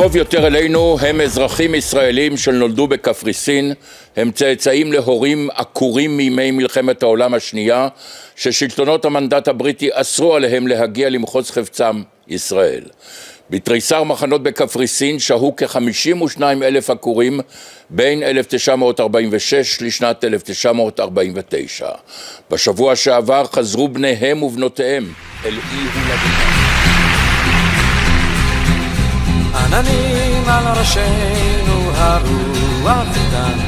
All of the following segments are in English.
קרוב יותר אלינו הם אזרחים ישראלים שנולדו בקפריסין, הם צאצאים להורים עקורים מימי מלחמת העולם השנייה, ששלטונות המנדט הבריטי אסרו עליהם להגיע למחוז חפצם ישראל. בתריסר מחנות בקפריסין שהו כ-52,000 עקורים בין 1946 לשנת 1949. בשבוע שעבר חזרו בניהם ובנותיהם אל אי הולדתם. עננים על ראשינו הרוח איתן,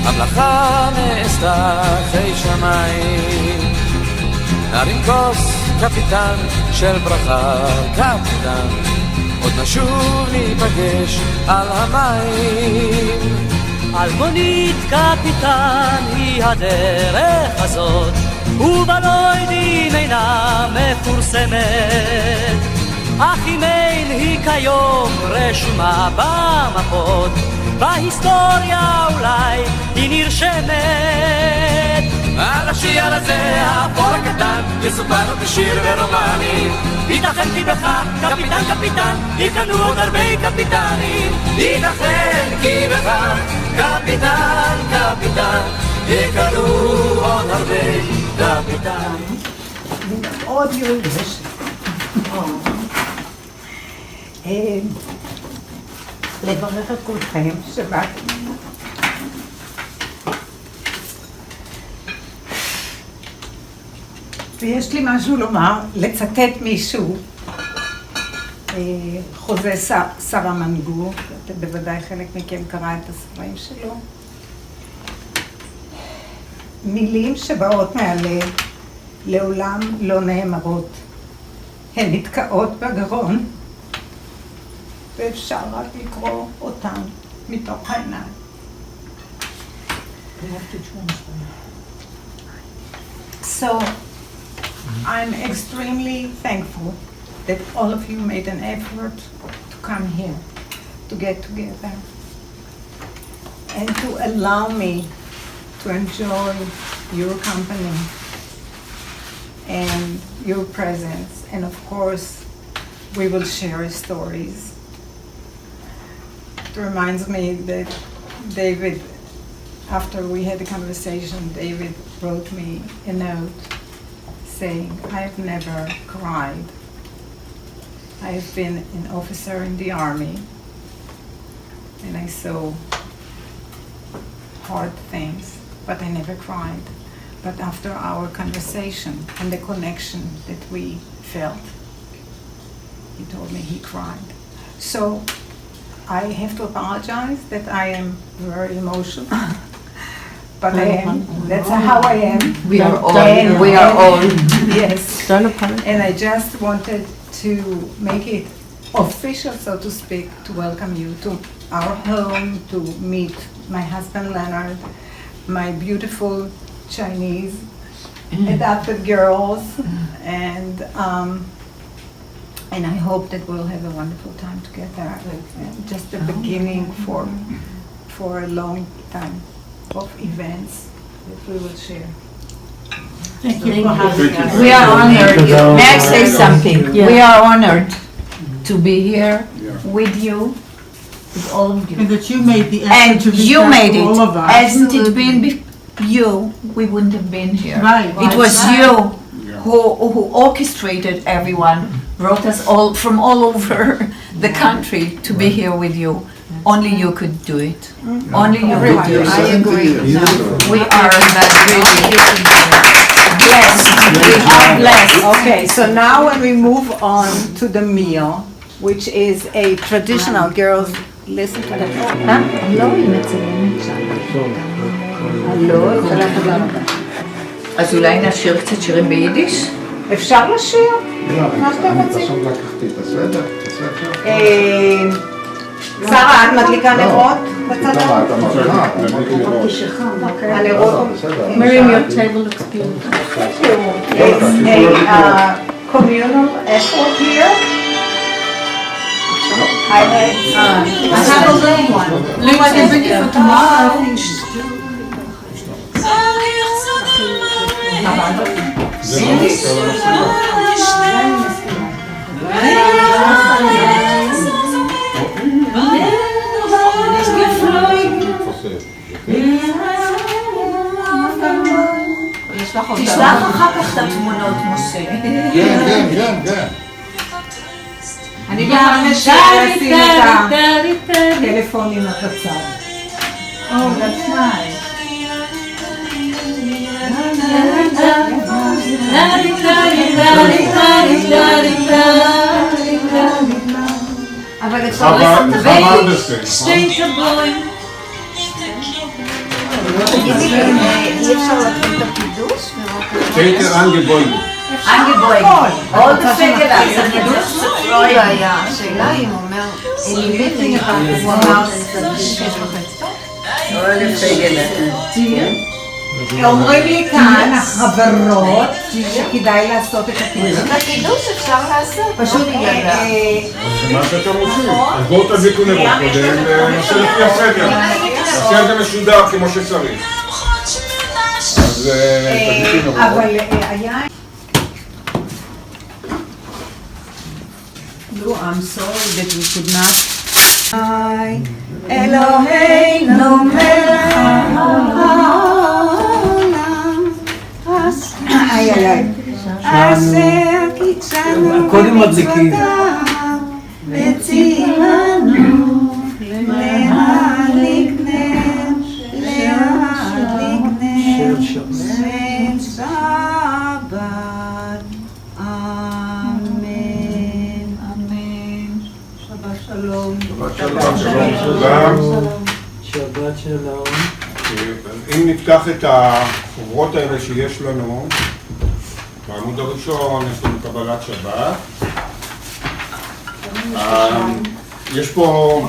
המלאכה נעשתה חי שמיים. נרים כוס קפיטן של ברכה קפיטן, עוד נשוב להיפגש על המים. אלמונית קפיטן היא הדרך הזאת, ובלוידים אינה מפורסמת, אך אם אין היא כיום רשומה במפות, בהיסטוריה אולי היא נרשמת. על השיר הזה האפור הקטן יסופר בשיר ורומנים, ייתכן כי בך קפיטן קפיטן יקנו עוד הרבה קפיטנים, ייתכן כי בך קפיטן קפיטן יקנו עוד הרבה קפיטנים. מאוד יורש. לברך את כולכם שבאתם. ויש לי משהו לומר, לצטט מישהו, חוזה שרה מנגו, בוודאי חלק מכם קרא את הספרים שלו. מילים שבאות מהלב לעולם לא נאמרות, הן נתקעות בגרון, ואפשר רק לקרוא אותן מתוך העיניים. So, I'm extremely thankful that all of you made an effort to come here, to get together, and to allow me to enjoy your company and your presence. And of course, we will share stories. It reminds me that David, after we had a conversation, David wrote me a note saying, I have never cried. I have been an officer in the army and I saw hard things, but I never cried. But after our conversation and the connection that we felt, he told me he cried. So I have to apologize that I am very emotional. But I am. That's how I am. We are all. Yes. And I just wanted to make it official, so to speak, to welcome you to our home, to meet my husband Leonard, my beautiful Chinese adopted girls, and I hope that we'll have a wonderful time together. Just the beginning for a long time of events that we will share. Thank you. We are honored. May I say something? Yeah. We are honored to be here with you, with all of you. And that you made the effort to be you made for it. all of us. Hasn't it been you, we wouldn't have been here. Right. It was you who orchestrated everyone, brought us all from all over the country to be here with you. Only you could do it. Only you could do it. I agree. We are really blessed. We are blessed. Okay, so now when we move on to the meal, which is a traditional, girls, listen to that. אז אולי נשיר קצת שירים ביידיש? אפשר לשיר? מה שאתם רוצים. שרה, את מדליקה נרות בצד? הנרות. Miriam, your table looks beautiful. It's a communal effort here. I have a little one. Look, I can bring it for tomorrow. תשלח אחר כך את התמונות, משה. כן. אני בחמש לשים את הטלפונים הקצר. Oh, that's nice. אבל אפשר לסתובב שתי טבויים. תגידי, אי אפשר להתחיל את הקידוש? שטייטר אנגבוים. אנגבוים. עוד בסגל, אז הקידוש לא היה. השאלה אם הוא אומר, הוא אמר, אומרים לי כאן החברות שכדאי לעשות את הקידוש. את הקידוש אפשר לעשות. פשוט מה שאתם רוצים. אז בואו תזיקו נרות קודם ונעשה לפי הסדר. נעשה את זה משודר כמו שצריך. אז תזיקו נרות. אבל היה... No, I'm sorry that we could not... אלוהינו מלך העולם אשר קידשנו במצוותיו וצילנו להדליק נר של שבת. אמן. שבת שלום. שבת שלום. אם נפתח את החוברות האלה שיש לנו, בעמוד הראשון יש לנו קבלת שבת. יש פה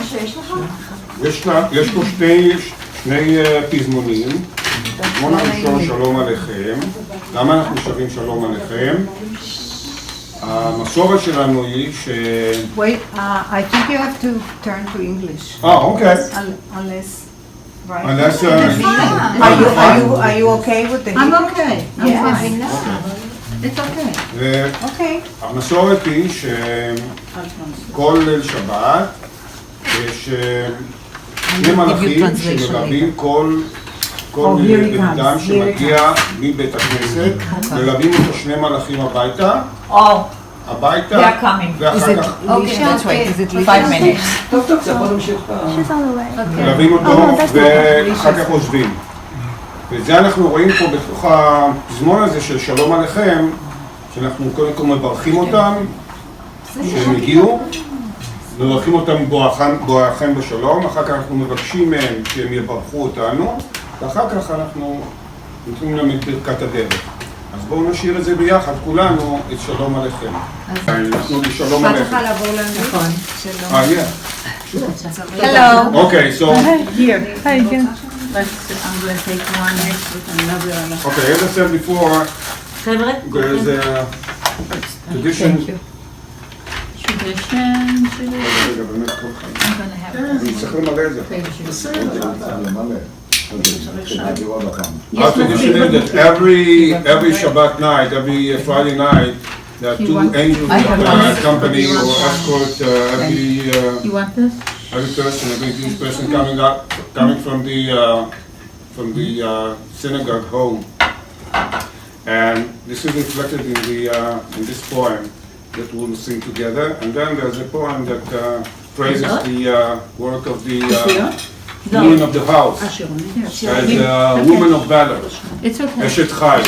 שני פזמונים. הפזמון הראשון שלום עליכם. למה אנחנו שרים שלום עליכם? המסורת שלנו היא ש... Wait, I think you have to turn to English. אוקיי. Unless... Right? Unless... Are you okay with the I'm okay. I'm Yes. fine. It's okay. Okay. המסורת היא שכל ליל שבת יש שני מלאכים שמלווים כל בן אדם שמגיע מבית הכנסת, מלווים אותו שני מלאכים הביתה, ואחר כך מלווים אותו ואחר כך עוזבים. וזה אנחנו רואים פה בתוך הפזמון הזה של שלום עליכם, שאנחנו קודם כל מברכים אותם שהם הגיעו, מברכים אותם בואכם בשלום, אחר כך אנחנו מבקשים מהם שהם יברכו אותנו, ואחר כך אנחנו נותנים להם את ברכת הדרך. אז בואו נשאיר את זה ביחד, כולנו, את שלום עליכם. אנחנו לשלום עליכם. צריכה לעבור לנו. נכון. שלום. Hello. Okay, so... Here. Hi again. I'm going to take one next with another. Okay, as I said before, חבר'ה, there's a tradition... Tradition. רגע, באמת, כל חיים. I'm going to have אני צריך למלא את זה. Our tradition is that every Shabbat night, every Friday night, there are two angels that accompany or escort You want this? every Jewish person coming from the synagogue home. And this is reflected in this poem that we'll sing together. And then there's a poem that praises the work of the woman of the house as a woman of valor. It's okay. Eshet Chai.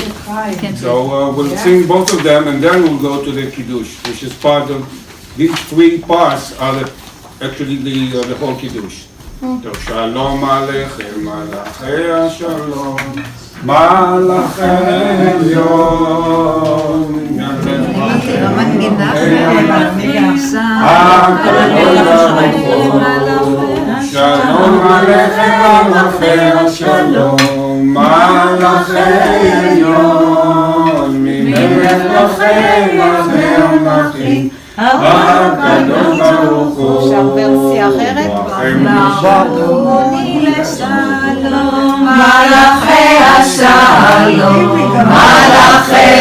So we'll sing both of them and then we'll go to the Kiddush, which is part of, these three parts are actually the whole Kiddush. So Shalom Aleichem, Malachei Shalom, Malachei Yom, Shalom Aleichem, Malachei Shalom, Malachei Yom, Melechei Malachei הקדוש ברוך הוא אפשר ורסיה אחרת? מלכוני לשלום, מלאכי השלום, מלאכי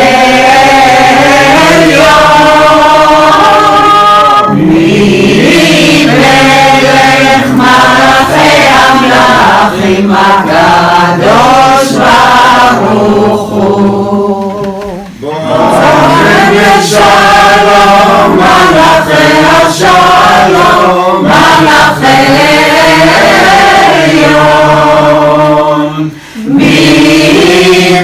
עליון, מלך מלאכי המלאכים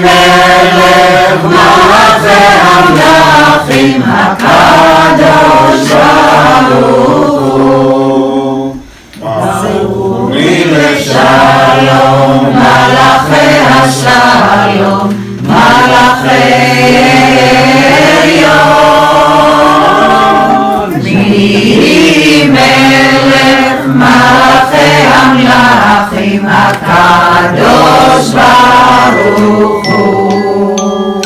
מלך מלכי המלכים הקדוש ברוך הוא ברוכי לשלום מלאכי השלום מלאכי עליון מי מלך מלכי המלכים הקדוש ברוך הוא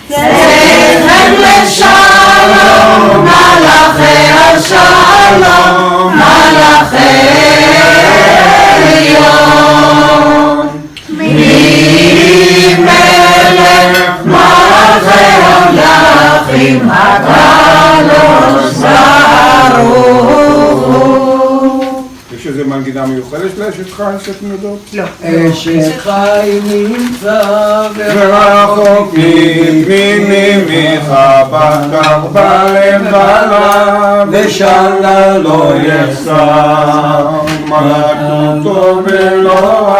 זכר לשלום מלאכי השלום מלאכי עליון מי מלך מלכי המלכים הקדוש ברוך הוא. יש איזה מנגינה מיוחדת לאשת חי שאתם יודעות? לא. אשת חי נמצא ורחוק ממך בטח בלב בלה ושנה לא יחסר מתנותו ולא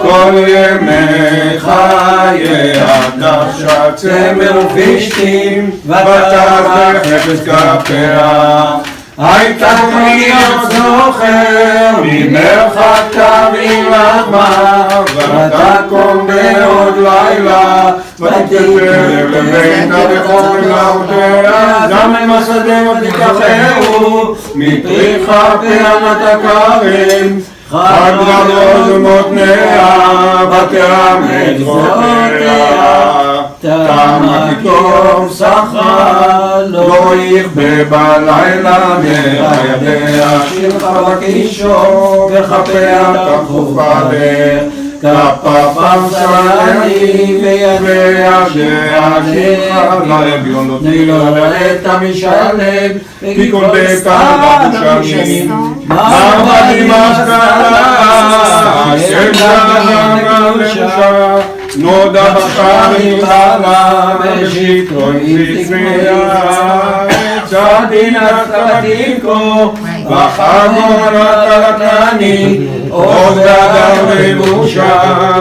כל ימי חיי הדשה צמר ופשתים ותח בחפץ כפיה הייתה תמיד זוכר ממרחק תמיד לחמה ותקום בעוד לילה ותתפר לביתה בחור ולאותיה זמן השדה ותיקחהו מפריחה פענת הכרם חג גדול ומותניה ותאמץ זרועותיה תמה פתאום שכה לא יכבה בלילה מהידיה שלך בקישו וכפיה תחוף בדרך כפפם סלני וידיה שהשלך לאביון לא תלולה את המשלם כי כל ביתה בבושמים מרבדים השכלה שגרם לבושה נודע בשרים חלה ושקרו איציק מיה צדין הסתתיקו וחגון התלתני עוד גדר ובושה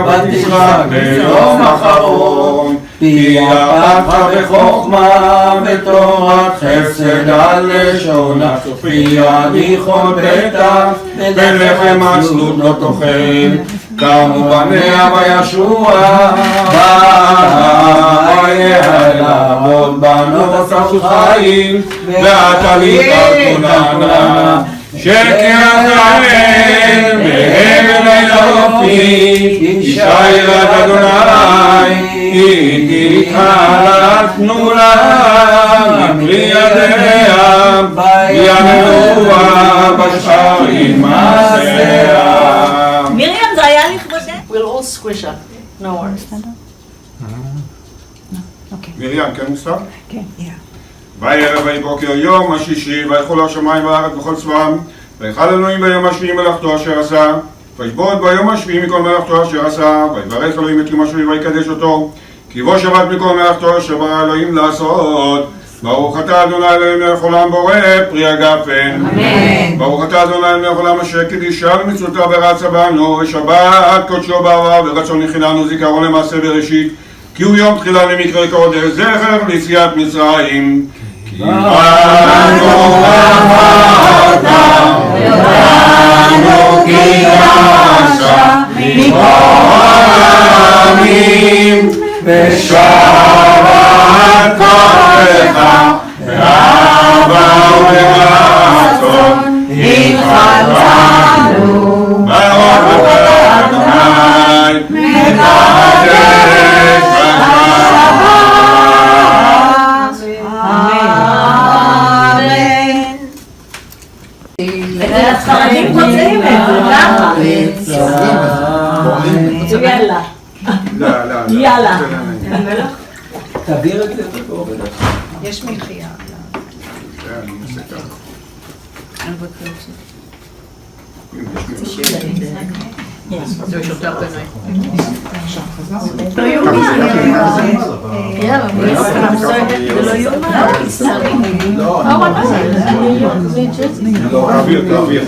ותשחק ביום אחרון פיה בחוכמה בתורת חסד על לשונה פיה דיכון ביתה ולחם עצלות לא תאכל קמו בניה בישוע והיה לעמוד בנות עשו חיים והטלית כולנה שכיח להם בהבל היופי אישה ירד אדוני איתי תחלתנו לה מפרי ידיה ינבואה בשחרים מעשיה. מרים, זה היה לכבודך. We'll all squish up. No worries. מרים, כן מוסר? כן. וירא ויהי בוקר יום השישי ויחולו השמיים והארץ בכל צבאם ויחל אלוהים ביום השביעי מלאכתו אשר עשה וישבות ביום השביעי מכל מלאכתו אשר עשה ויברך אלוהים את יום השביעי ויקדש אותו כי בו שבת מכל מלאכתו אשר ברא אלוהים לעשות ברוך אתה אדוני אלוהים מלך עולם בורא פרי הגפן אמן ברוך אתה אדוני אלוהים מלך עולם אשר קדישה ומצוותיו ורצה בנו ושבת קודשו בעבר ורצון יכילנו זיכרון למעשה בראשית כי הוא יום תחילה למקרה קודש זכר ליציאת מצרים כי באנו אדם יודענו כי רשע מכל העמים ושבת כוחך ואהבה ורצון התחלנו ברוך אתה אדוני מקדש הספרדים מוצאים את זה, יאללה. יאללה. תעביר את זה. יש מלחייה. לא יאומן. זה לא יאומן. תעביר.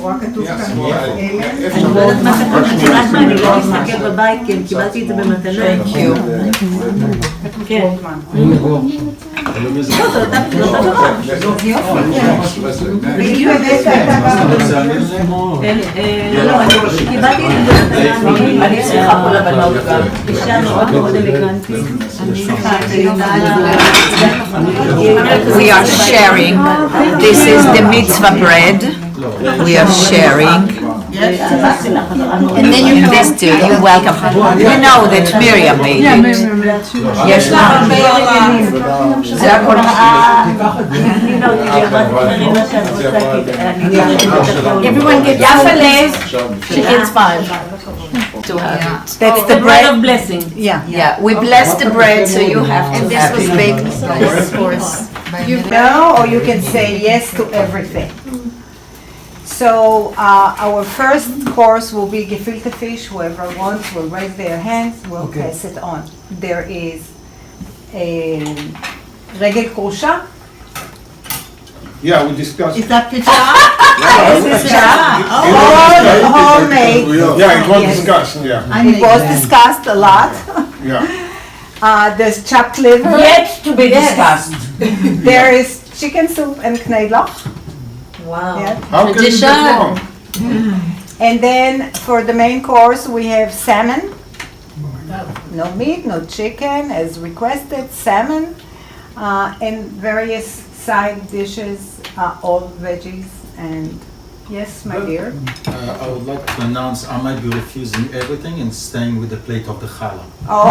רואה כתוב כאן אני לא יודעת מה כתוב, את יודעת מה, אני לא מסתכל בבית, כי קיבלתי את זה במתנה. כן. והיא בביתה הייתה קיבלתי את זה במתנה. אני צריכה כל הבנות גם. אישה מאוד מאוד אלגנטית. We are sharing. This is the mitzvah bread. We are sharing. And then you have this too. You're welcome. You know that Miriam made it. יש לה הרבה עניינים. זה הכל. Everyone gets Yafale. She gets 5. To have it. That's the bread of blessing. Yeah, we bless the bread, so you have to. And this have was it. baked, of course. You know, or you can say yes to everything. So our first course will be gefilte fish. Whoever wants will raise their hands. We'll pass it on. There is a regel krusha. Yeah, we discussed. Is that pizza? Yes, it's homemade. Yeah, it was Yes. discussed, yeah. It was discussed a lot. Yeah. There's chopped liver. Yet to be discussed. There is chicken soup and knedlach. Wow. Yeah. How can you get wrong? And then for the main course, we have salmon. No meat, no chicken, as requested, salmon, and various side dishes, all veggies, and yes, my dear. I would like to announce I might be refusing everything and staying with the plate of the challah. Oh,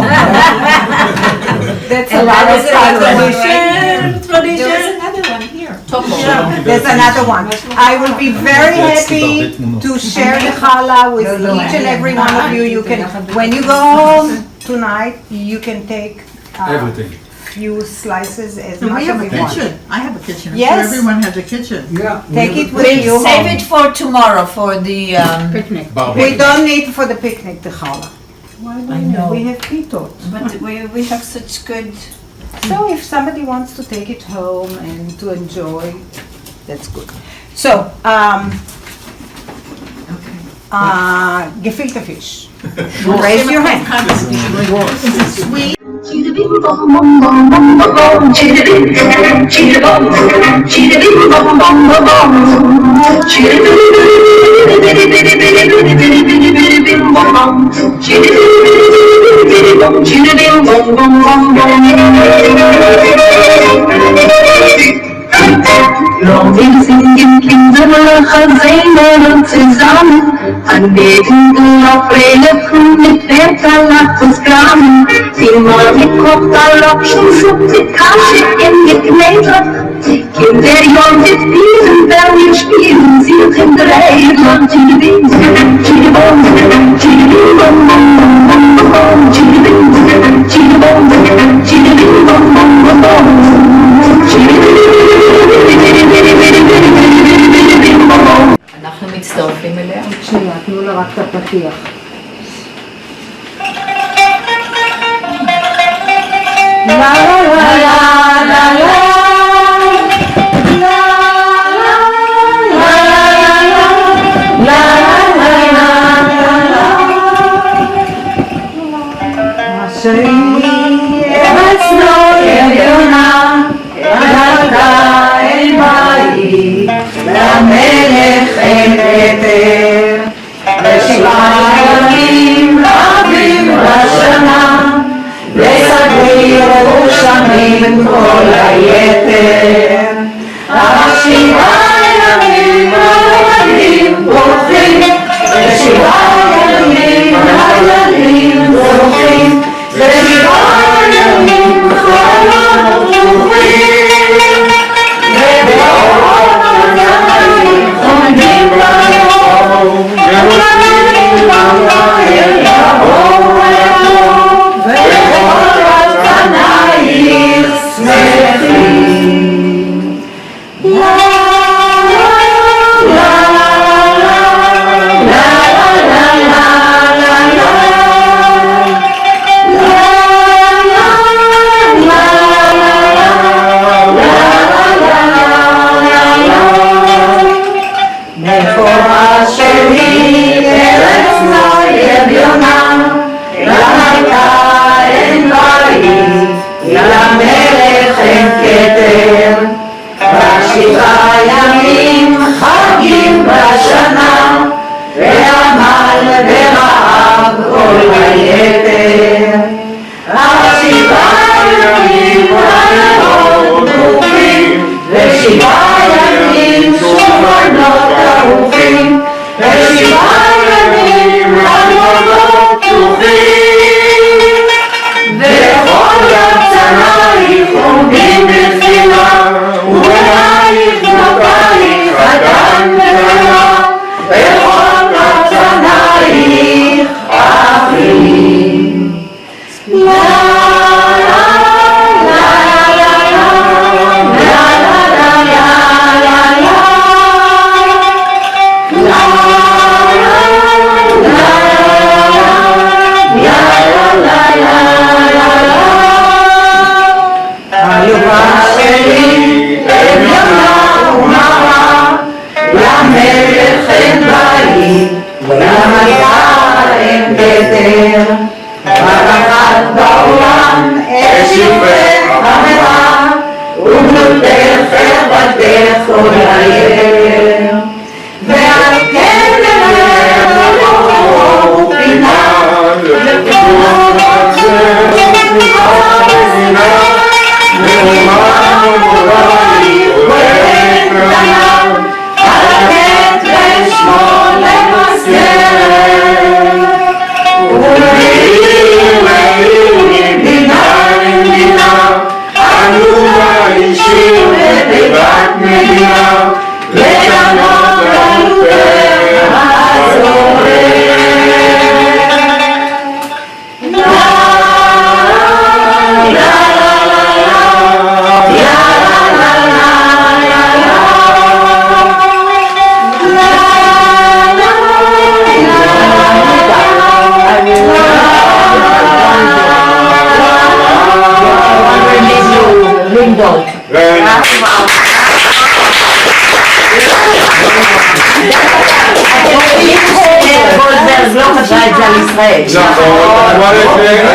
that's a lot of Tradition. There's another one. I will be very happy to share the challah with each and every one of you. You can, when you go home tonight, you can take Everything. few slices as So we much have as a you want. kitchen. I have a kitchen. Yes. So everyone has a kitchen. Take it with you We'll save home. it for tomorrow for the. Picnic. We don't need for the picnic the challah. I know. We have pitot. But we have such good. So if somebody wants to take it home and to enjoy, that's good. So, gefilte fish. Raise your hand. Sweet. Wir singen Kinderlacher, singen zusammen, anbeten auf Relefon mit Wetterlach und Sklaven. Immer mit Kopfballopschen, Schub mit Kasche in geknetet. Kinder, Jung mit Bienen, wenn wir spielen, sind Dreieckland, Chilibim, Chilibom, Chilibim, Bom, Bom, Bom, Bom, Bom, Chilibim, Chilibom, Chilibim, Bom, Bom, Bom, Bom, אנחנו מצטרפים אליה. שנייה, תנו לה רק את הפתיח. לה לה לה לה לה למלך אין היתר, ושבעה ימים רבים בשנה, לסגריר ושמים כל היתר. השבעה ימים הילדים בורחים, ושבעה ימים הילדים בורחים, ושבעה חיים.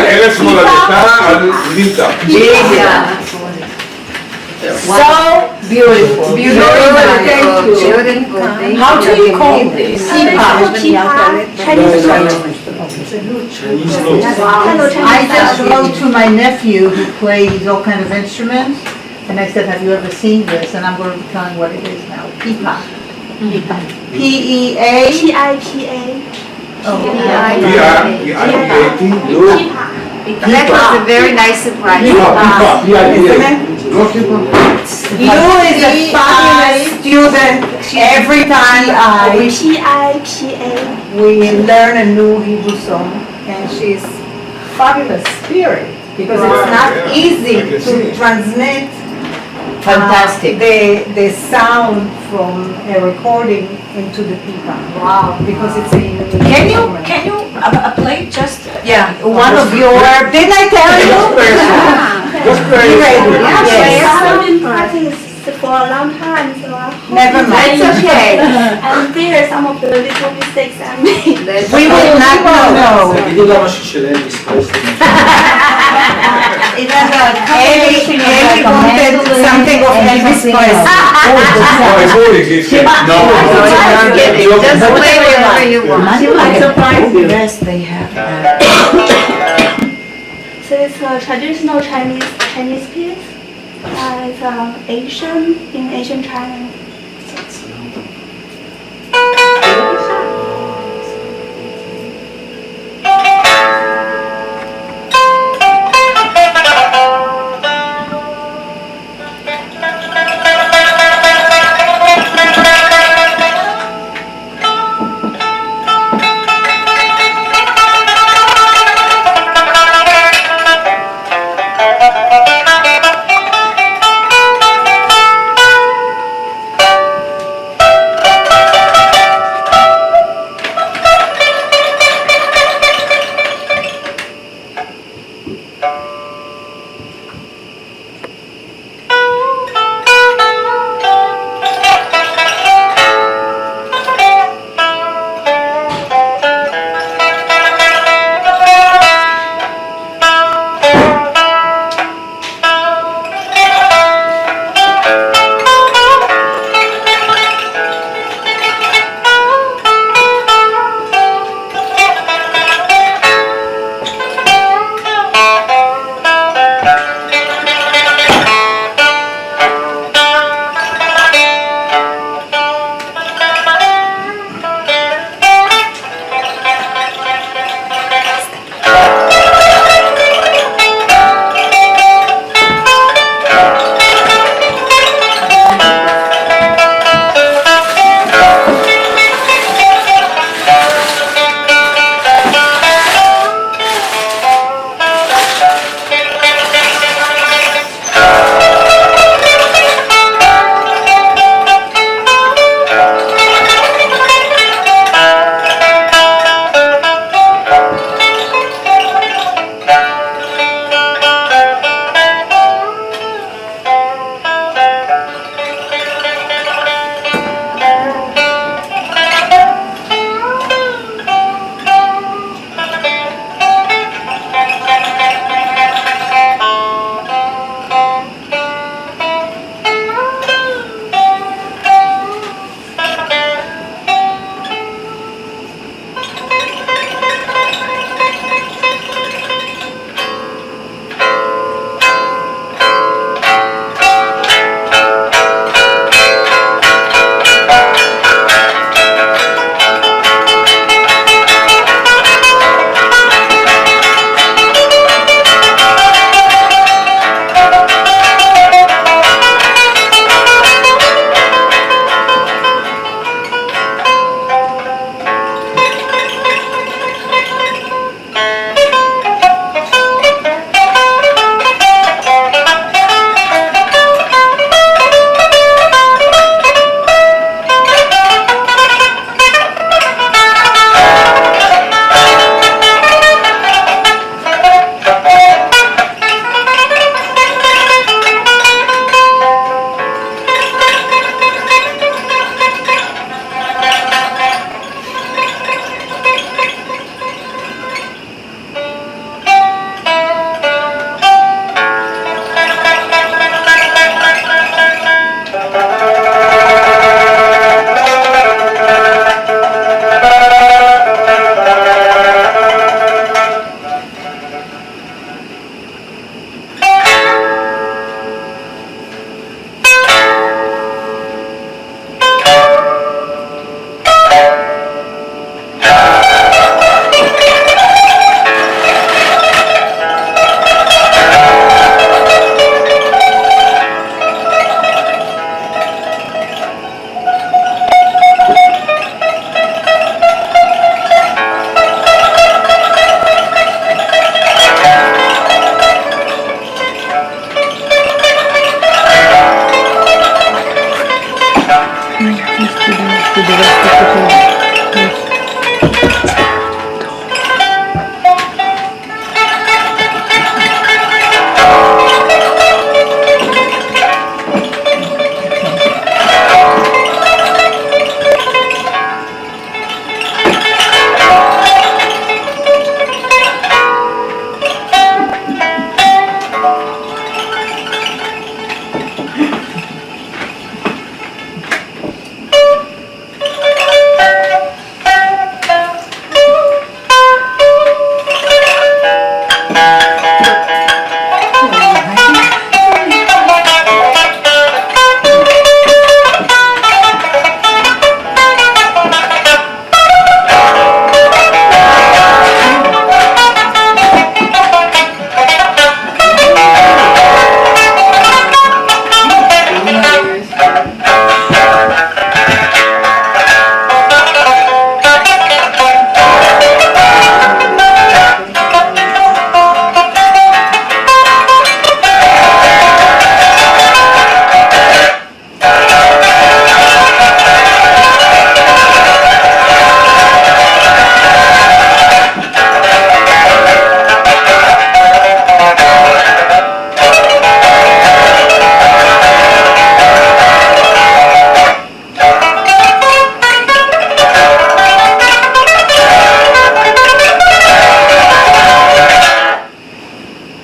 ארץ מולדתה על ביתה. So beautiful. Beautiful. How do you call this? I just wrote to my nephew who plays all kind of instruments, and I said, have you ever seen this? And I'm going to be telling what it is now. Pipa. P-E-A. P-I-P-A. That was a very nice surprise. You is a fabulous student. Every time P-I-P-A. we learn a new Hebrew song, and she's fabulous spirit, because it's not easy to transmit Fantastic. the sound from a recording into the pipa. Wow, because it's a unique instrument. Can you play just One of your, didn't I tell you? Be ready. Yes. Yes. I've been practicing for a long time, so I hope Never mind. It's okay. and there are some of the little mistakes I made. We will not know. תגידו לה משהו של אלוויס פרסלי. It was a combination of wanted something of Elvis Presley. Just play whatever you want. I'm surprised the rest they have. So it's a traditional Chinese piece. It's Asian in Asian China.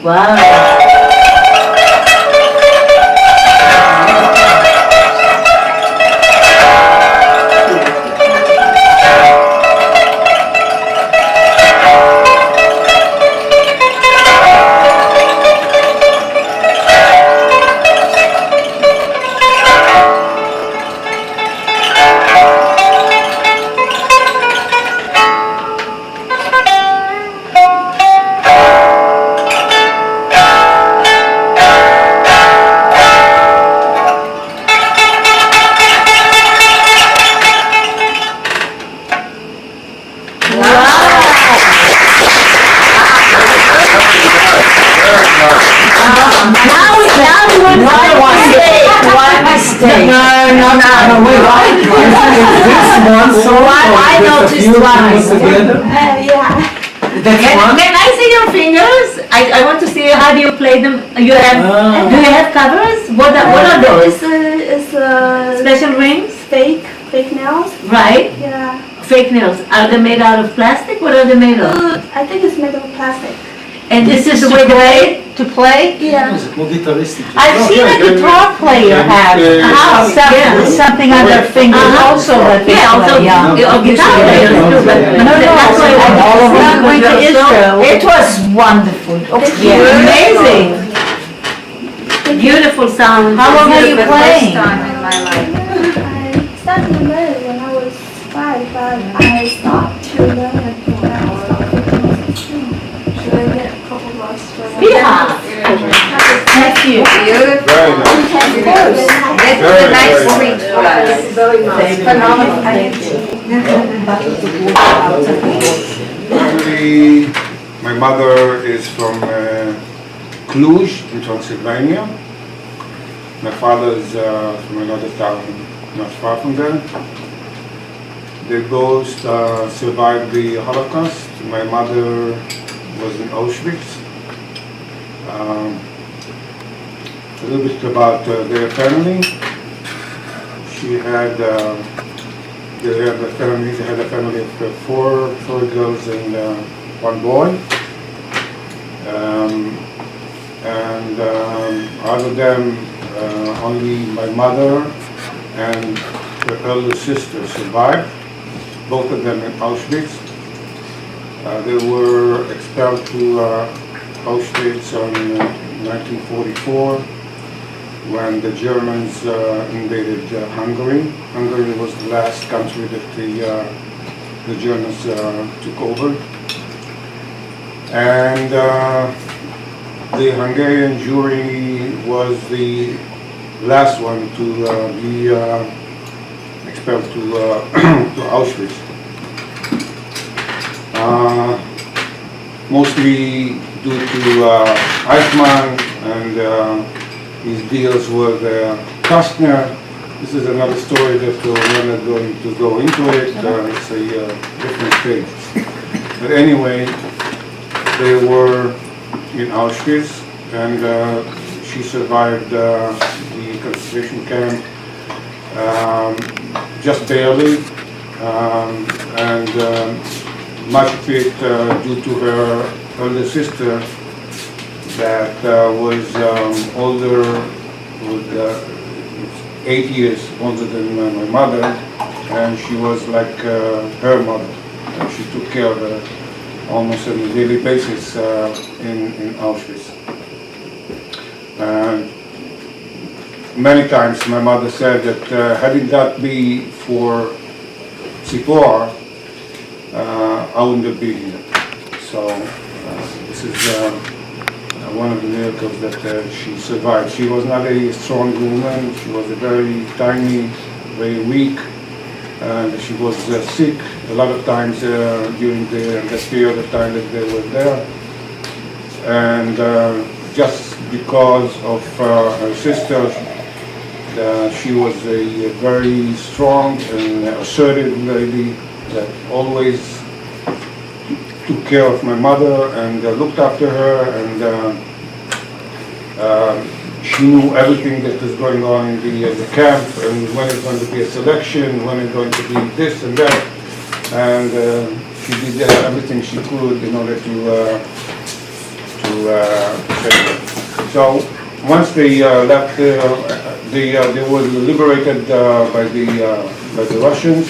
Wow. I noticed twice. Yeah. Can I see your fingers? I want to see how do you play them. You have do you have covers? What are those? It's Special rings? fake nails. Right. Yeah. Fake nails. Are they made out of plastic? What are they made of? I think it's made of plastic. And this is the way to play? Yeah. זה כמו גיטריסטית. I've seen a guitar player have something on their fingers also that they play. Guitar players too, but that's why I'm going to Israel. It was wonderful. amazing. Beautiful sound. How long are you playing? I started to learn when I was 5, but I stopped to learn it when I was about 15 or 16. Should I get a couple bucks for that? Yeah. Thank you. Very nice. Very nice treat for us. It's phenomenal. Thank you. Actually, my mother is from Cluj in Transylvania. My father is from another town not far from there. They both survived the Holocaust. My mother was in Auschwitz. A little bit about their family. She had they had a family of four girls and one boy. Out of them, only my mother and her elder sister survived, both of them in Auschwitz. They were expelled to Auschwitz in 1944 when the Germans invaded Hungary. Hungary was the last country that the Germans took over. And the Hungarian jury was the last one to be expelled to Auschwitz. Mostly due to Eichmann and his deals with Kastner. This is another story that we're not going to go into it. It's a different stage. But anyway, they were in Auschwitz, and she survived the concentration camp just barely, and much of it due to her older sister that was older, with 8 years older than my mother, and she was like her mother. She took care of her almost on a daily basis in Auschwitz. Many times my mother said that had it not be for Tzipor, I wouldn't have been here. So this is one of the miracles that she survived. She was not a strong woman. She was a very tiny, very weak, and she was sick a lot of times during the period of time that they were there. And just because of her sister, she was a very strong and assertive lady that always took care of my mother and looked after her, and she knew everything that was going on in the camp, and when it's going to be a selection, when it's going to be this and that, and she did everything she could in order to say that. So once they left, they were liberated by the Russians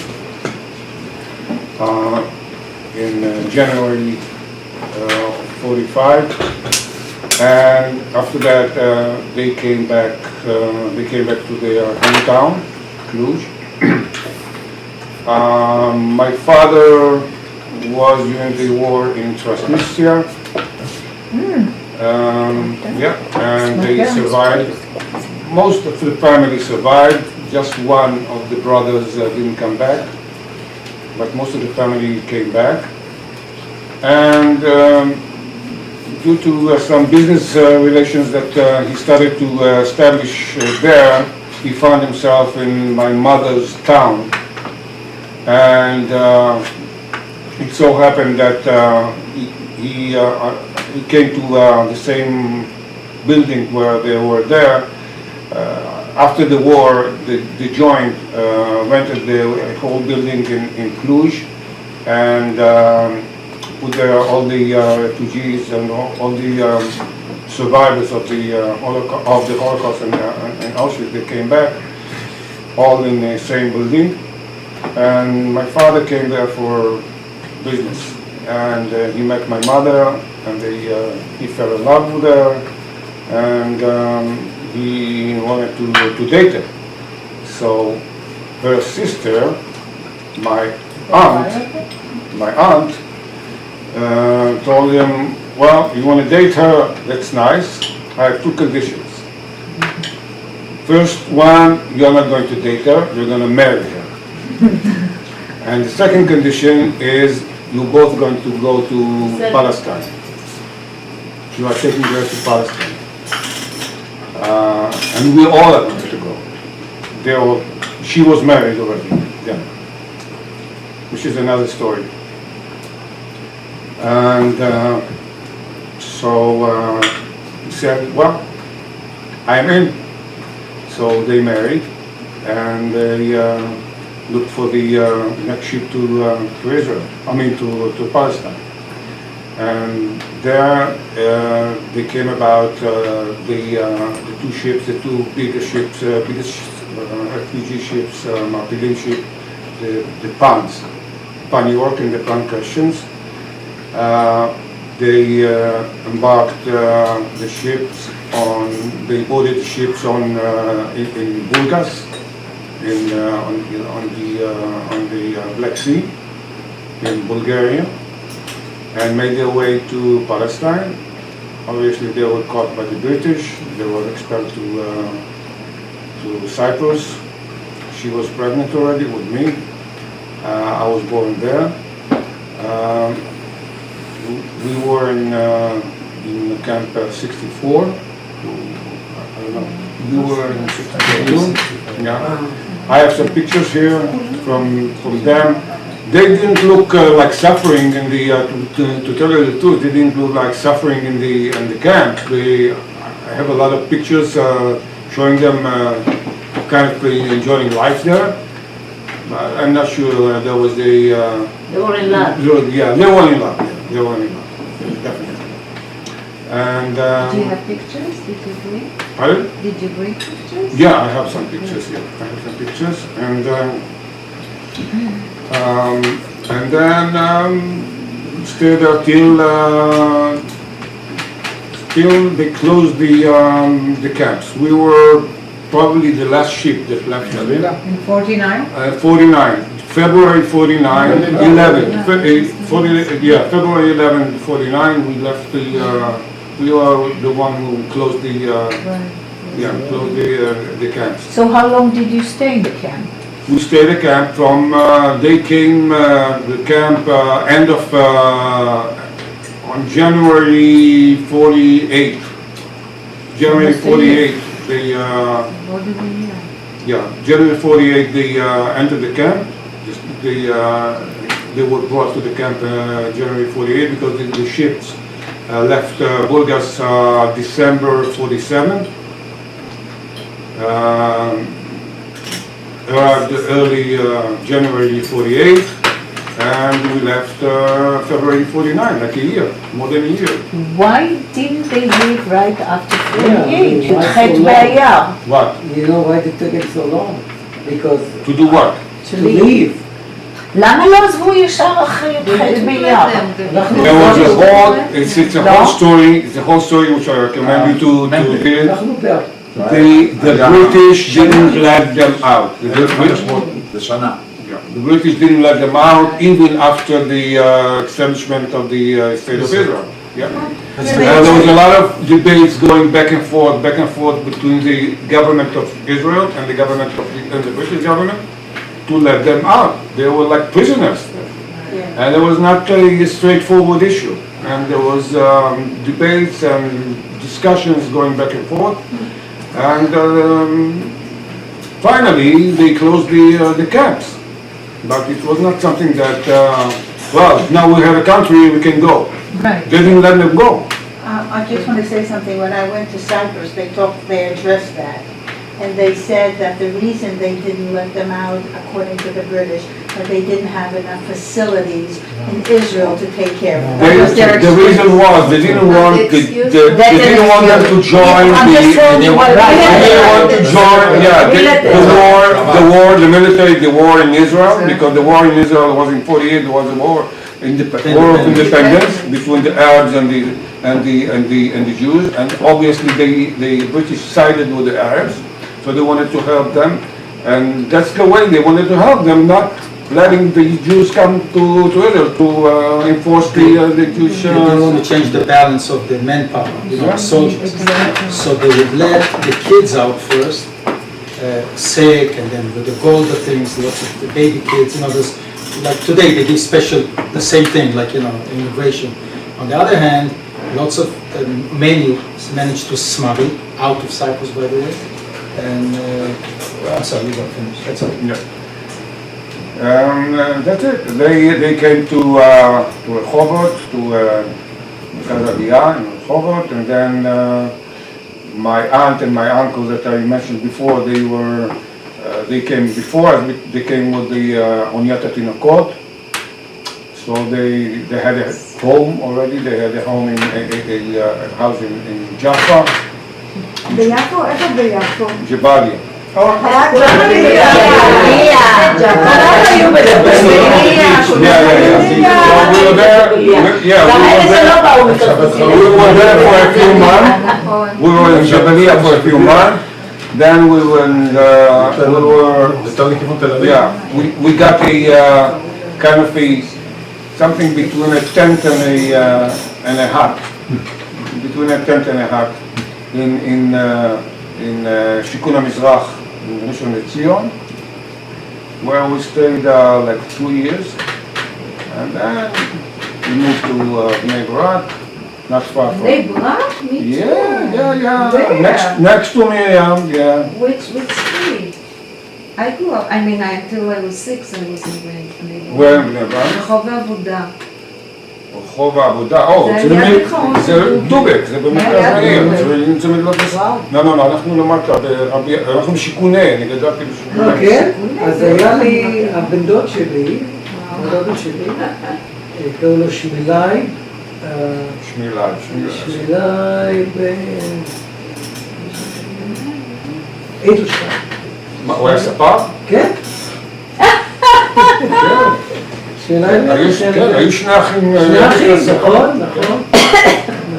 in January 45, and after that they came back to their hometown, Cluj. My father was during the war in Transnistria. And they survived. Most of the family survived. Just one of the brothers didn't come back, but most of the family came back. And due to some business relations that he started to establish there, he found himself in my mother's town. And it so happened that he came to the same building where they were there. After the war, the joint rented the whole building in Cluj and put there all the refugees and all the survivors of the Holocaust and Auschwitz. They came back, all in the same building. And my father came there for business. And he met my mother, and he fell in love with her, and he wanted to date her. So her sister, my aunt, told him, well, you want to date her, that's nice. I have two conditions. First one, you're not going to date her, you're going to marry her. And the second condition is you're both going to go to Palestine. You are taking her to Palestine. And we all are going to go. She was married already, yeah. Which is another story. And so he said, well, I'm in. So they married, and they looked for the next ship to Israel, to Palestine. And there they came about the two ships, the two biggest refugee ships, מעפילי ship, the Pan Yורק and the Pan Christians. They embarked the ships they boarded the ships in Bulgas, on the Black Sea in Bulgaria, and made their way to Palestine. Obviously, they were caught by the British. They were expelled to Cyprus. She was pregnant already with me. I was born there. We were in Camp 64. I don't know. We were in 62. Yeah. I have some pictures here from them. They didn't look like suffering in the. To tell you the truth, they didn't look like suffering in the camp. I have a lot of pictures showing them kind of enjoying life there. I'm not sure there was the. They were in love. Yeah, they were in love. Yeah, they were in love, definitely. And. Do you have pictures? Did you bring? Pardon? Did you bring pictures? Yeah, I have some pictures here. I have some pictures, and then stayed there till they closed the camps. We were probably the last ship that left America. In 49? 49. February 49, 11. February 11, 49. We left we are the one who closed the camps. So how long did you stay in the camp? We stayed at the camp from, they came, the camp end of, on January 48. January 48, they, January 48, they entered the camp. They were brought to the camp January 48 because the ships left Bulgas December 47. Arrived early January 48, and we left February 49, like a year, more than a year. Why didn't they leave right after 48? י"ח באייר. What? You know why it took it so long? Because To do what? to leave. למה לא עזבו ישר אחרי י"ח באייר? There was a whole, it's a whole story, it's a whole story which I recommend you to read. אנחנו בעד. The British didn't let them out. The British didn't let them out even after the establishment of the State of Israel. Yeah. There was a lot of debates going back and forth between the government of Israel and the government of and the British government to let them out. They were like prisoners. And it was not a straightforward issue. And there was debates and discussions going back and forth. And finally, they closed the camps. But it was not something that, well, now we have a country, we can go. Right. They didn't let them go. I just want to say something. When I went to Cyprus, they addressed that. And they said that the reason they didn't let them out, according to the British, that they didn't have enough facilities in Israel to take care of them. The reason was they didn't want them to join the war in Israel, because the war in Israel was in 48. There was a war of independence between the Arabs and the Jews, and obviously the British sided with the Arabs. So they wanted to help them, and that's the way they wanted to help them, not letting the Jews come to Israel to enforce the Jewish... They didn't want to change the balance of the manpower, soldiers. Exactly. So they would let the kids out first, sick, and then with the golden things, lots of the baby kids, there's, like today they give special, the same thing, like, immigration. On the other hand, lots of many managed to smuggle out of Cyprus, by the way. And I'm sorry, you got finished. That's all. Yeah. That's it. They came to Rehovot, to Kazavia in Rehovot, and then my aunt and my uncle that I mentioned before, they came before. They came with the Oniat Tinokot. So they had a home already. They had a home in a house in Jaffa. ביפו? איפה ביפו? ג'באליה. We were in Jabalia for a few months. Then we got a kind of something between a tent and a hut. Between a tent and a hut. In Shikun HaMizrach in Rishon LeZion, where we stayed like 2 years, and then we moved to Bnei Brak, not far from. Bnei Brak? Me too. Yeah. Where? Next to Miriam, yeah. Which street? I grew up, until I was 6 I was in Bnei Brak. Where in Bnei Brak? רחוב העבודה. רחוב העבודה, זה דובק, זה במרכז העיר, זה מדלת בסדר. לא, אנחנו למטה, אנחנו בשיכוני, אני גדלתי בשיכוני. כן? אז היה לי, הבן דוד שלי, קראו לו שמילאי. שמילאי אדלשטיין. מה, הוא היה ספר? כן. היו שני אחים, נכון.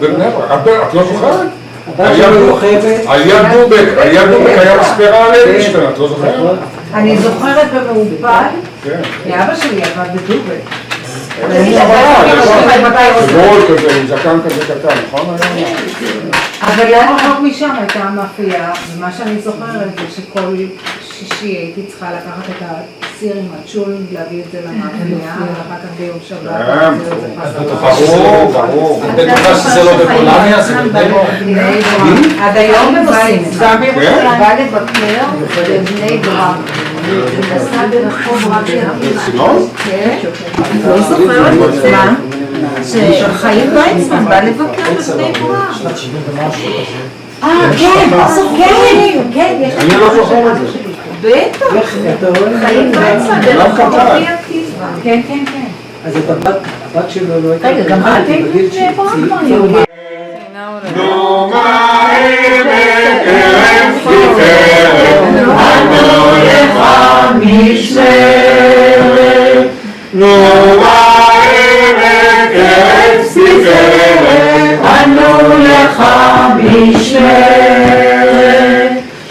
בבני ברק, את לא זוכרת? היה דובק, היה מספרה על אדלשטיין, את לא זוכרת? אני זוכרת במעופל, כי אבא שלי עבד בדובק. גול כזה, עם זקן כזה קטן, נכון? אבל לא רחוק משם הייתה מאפייה, ומה שאני זוכרת זה שכל שישי הייתי צריכה לקחת את הסיר עם הצ'ול, להביא את זה למאפייה, ואחר כך ביום שבת. ברור. בטוחה שזה לא בפולניה, זה בבני ברק. עד היום מבסים. בא לבקר בבני ברק. נסע ברחוב רבי עקיבא. כן. לא זוכרת את זה. שחיים ויצמן בא לבקר בבני ברק. שנת 70 ומשהו כזה. כן, יש אני לא זוכר את זה. בטח. חיים ויצמן ברחוב רבי עקיבא. כן. אז את הבת שלו לא הייתה... רגע, גם את היית בגיל נו מה עמק ארץ תפארת, אנו לך משמרת. נו מה עמק ארץ תפארת, אנו לך משמרת.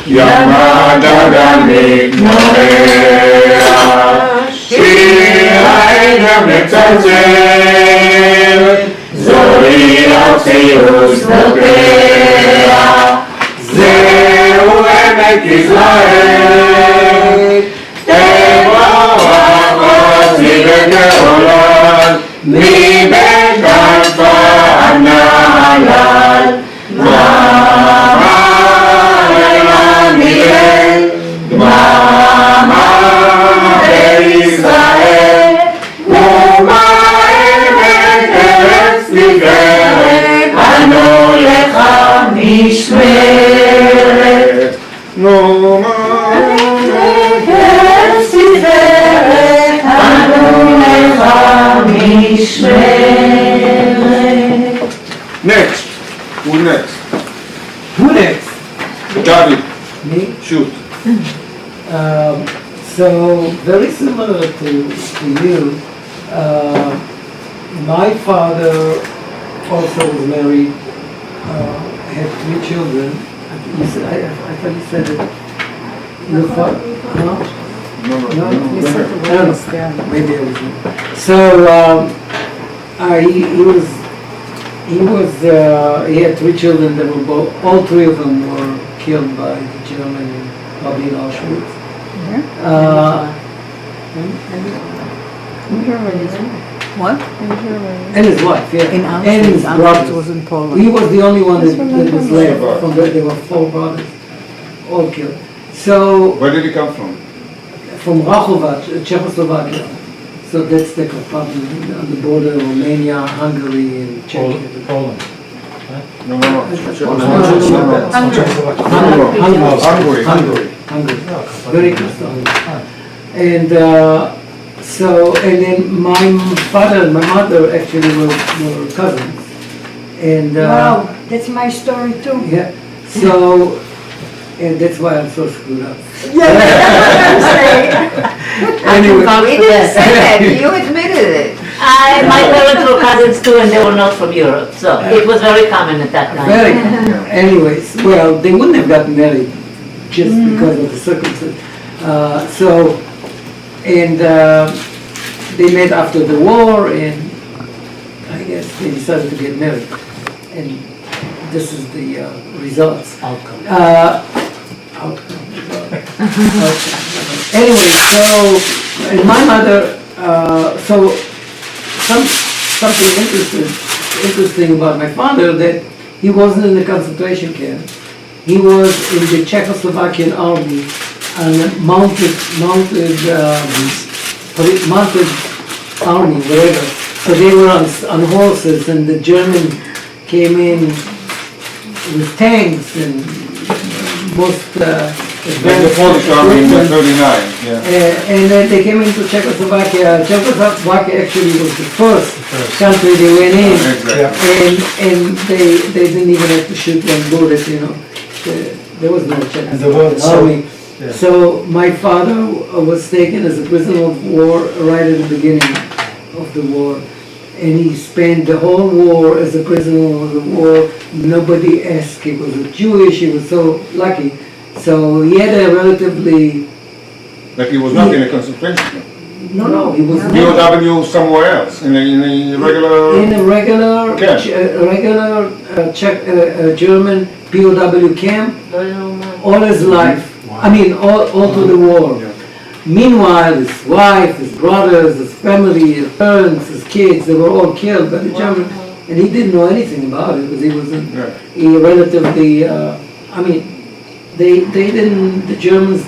ימד אדם מתנועע, שיר העגל מצלצל, זוהי ארציוס נוטע, זהו עמק ישראל, תברך אותי בגאולן, מבית אלפא עד נהלל, דממה אל עמיאל, דממה בישראל, ומה עמק ארץ תפארת, אנו לך משמרת. נו מה עמק ארץ תפארת, אנו לך משמרת. Next. Who next? Who next? David. Me? Shoot. So very similar to you. My father also was married, had 3 children. You said, I thought you said it. Your father? No? No? You said the I don't words, know. yeah. Maybe I was. So he had 3 children that were both, all 3 of them were killed by the German probably in Auschwitz. What? And his wife, yeah. In and his Auschwitz. brothers. Auschwitz was in Poland. He was the only one that was left. From there were 4 brothers, all killed. So Where did he come from? from Rachovac, Czechoslovakia. So that's the compartment on the border of Romania, Hungary, and Czechia. Poland. No. Hungary. Very close to Hungary. And and then my father and my mother actually were cousins. And Wow, that's my story too. yeah, so and that's why I'm so screwed up. Anyway, We didn't say that, you admitted it. My parents were cousins too, and they were not from Europe, so it was very common at that time. very. Anyways, well, they wouldn't have gotten married just because of the circumstances. They met after the war, and I guess they decided to get married, and this is the results. Outcome. Outcome. Anyway, so and my mother, something interesting about my father, that he wasn't in the concentration camp. He was in the Czechoslovakian army, and mounted army, whatever. So they were on horses, and the German came in with tanks and most Like the Polish army in 39, yeah. and then they came into Czechoslovakia. Czechoslovakia actually was the first country they went in, and they didn't even have to shoot one bullet, you know. There was no Czechoslovakian army. So my father was taken as a prisoner of war right at the beginning of the war, and he spent the whole war as a prisoner of the war. Nobody asked. He was Jewish. He was so lucky. So he had a relatively... Like he was not in a concentration camp. No, he was POW somewhere else, in a regular... in a regular German POW camp all his life. I mean, all through the war. Meanwhile, his wife, his brothers, his family, his parents, his kids, they were all killed by the Germans. And he didn't know anything about it because he wasn't relatively... They didn't, the Germans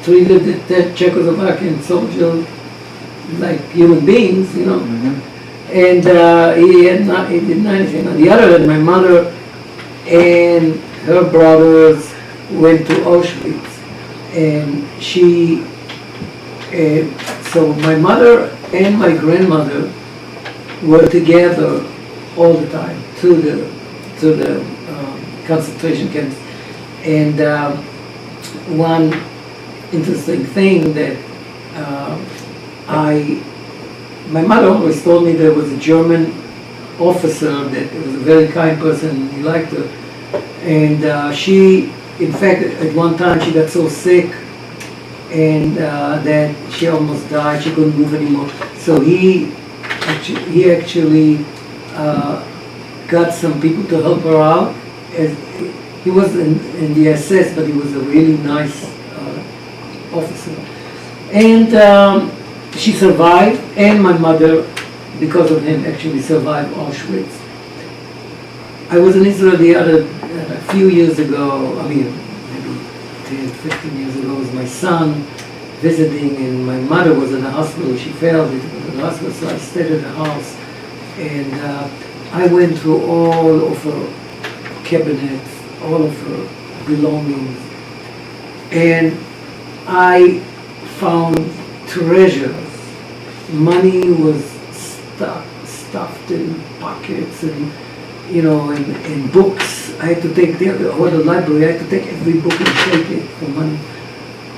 treated the Czechoslovakian soldiers like human beings, you know. And he didn't know anything. On the other hand, my mother and her brothers went to Auschwitz. And so my mother and my grandmother were together all the time to the concentration camps. And one interesting thing that my mother always told me there was a German officer that was a very kind person, he liked her. And she, in fact, at one time she got so sick and that she almost died, she couldn't move anymore. So he actually got some people to help her out. He was in the SS, but he was a really nice officer. And she survived, and my mother, because of him, actually survived Auschwitz. I was in Israel a few years ago, I mean, maybe 10, 15 years ago, with my son visiting, and my mother was in the hospital. She fell into the hospital, so I stayed at the house. And I went through all of her cabinets, all of her belongings, and I found treasures. Money was stuffed in pockets, and and books. I had to take the library. I had to take every book and shake it for money.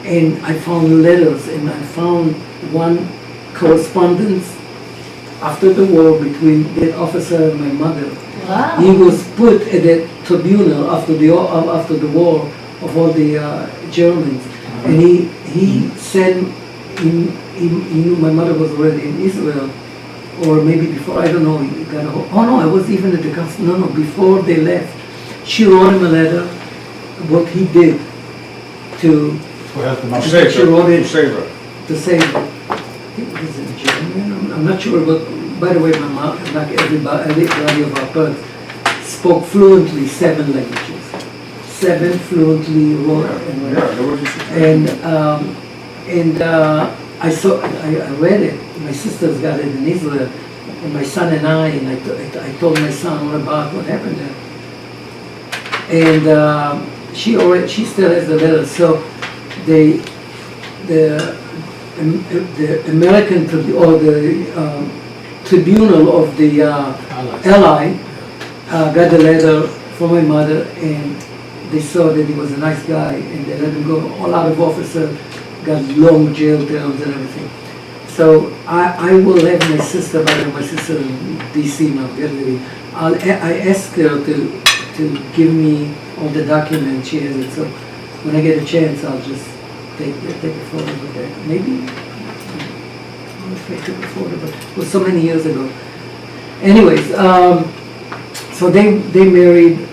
And I found letters, and I found one correspondence after the war between the officer and my mother. Wow. He was put at the tribunal after the war of all the Germans, and he sent. He knew my mother was already in Israel, or maybe before, I don't know, he got a hold. Oh no, I was even at the castle. No, before they left. She wrote him a letter, what he did to help them out. She wrote it to save her. To save her. I think it was in German. I'm not sure, but by the way, my mom, like everybody of our parents, spoke fluently 7 languages. 7 fluently wrote and read. And I read it. My sisters got it in Israel, and my son and I told my son all about what happened there. And she still has the letter. So the American or the tribunal of the Ally got the letter from my mother, and they saw that he was a nice guy, and they let him go. A lot of officers got long jail terms and everything. So I will have my sister, my sister in DC now, I asked her to give me all the documents, she has it, so when I get a chance I'll just take a photo of that. Maybe, I don't know if I took a photo, but it was so many years ago. Anyways, so they married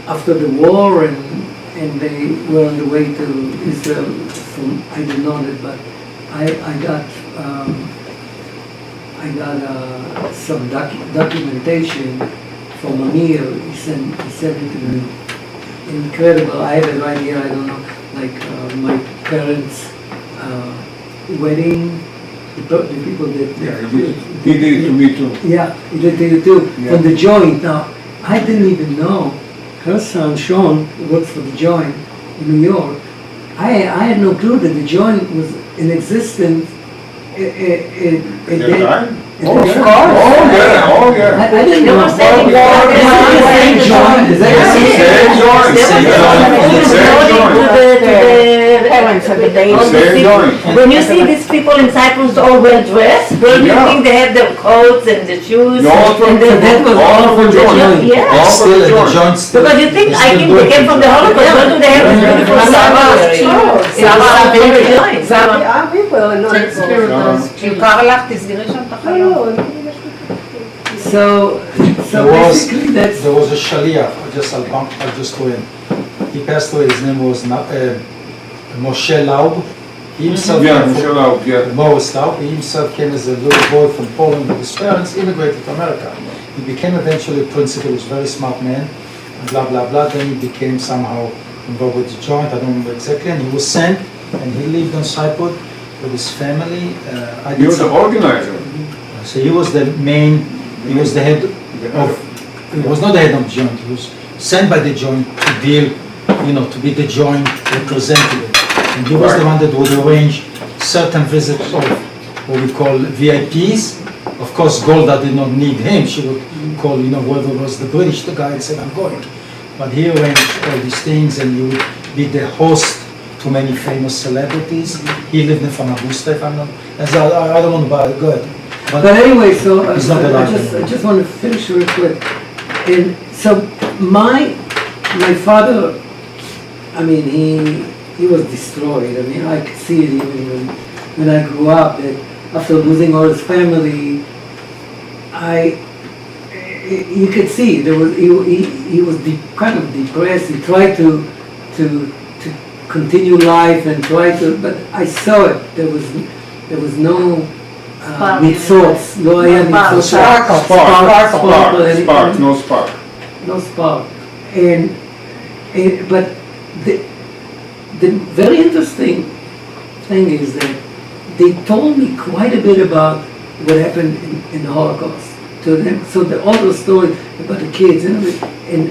after the war, and they were on the way to Israel. I didn't know that, but I got some documentation from Amir. He sent it to me. Incredible. I have it right here. I don't know, like my parents' wedding. The people that he did it to me too. Yeah, he did it too. Yeah. From the joint. Now, I didn't even know. Her son Sean works for the Joint in New York. I had no clue that the Joint was in existence at that time. Oh, yeah. I didn't know. When you see these people in Cyprus all well dressed, don't you think they have their coats and the shoes? All from Joint. Yeah. Still at the Joint. Because you think, I think they came from the Holocaust, don't do they have this beautiful sanctuary? So basically that's... There was a shaliach, I'll just go in. He passed away, his name was Moshe Laub. He himself Morris Laub. He himself came as a little boy from Poland with his parents, immigrated to America. He became eventually a principal, he was a very smart man, and blah, blah, blah. Then he became somehow involved with the Joint, I don't remember exactly, and he was sent, and he lived on Cyprus with his family. He was the organizer. So he was the main, he was the head of, he was not the head of the Joint, he was sent by the Joint to deal, to be the Joint representative. And he was the one that would arrange certain visits of what we call VIPs. Of course, Golda did not need him. She would call, whoever was the British, the guy and say, I'm going. But he arranged all these things, and he would be the host to many famous celebrities. He lived in Famagusta, if I'm not. And so I don't want to buy it, go ahead. But anyway, so I I just want to finish real quick. And so my father, I mean, he was destroyed. I mean, I could see it even when I grew up, that after losing all his family, you could see he was kind of depressed. He tried to continue life and try to, but I saw it. There was no ניצוץ, לא היה ניצוץ. Spark, no spark. No spark. But the very interesting thing is that they told me quite a bit about what happened in the Holocaust to them. So all those stories about the kids and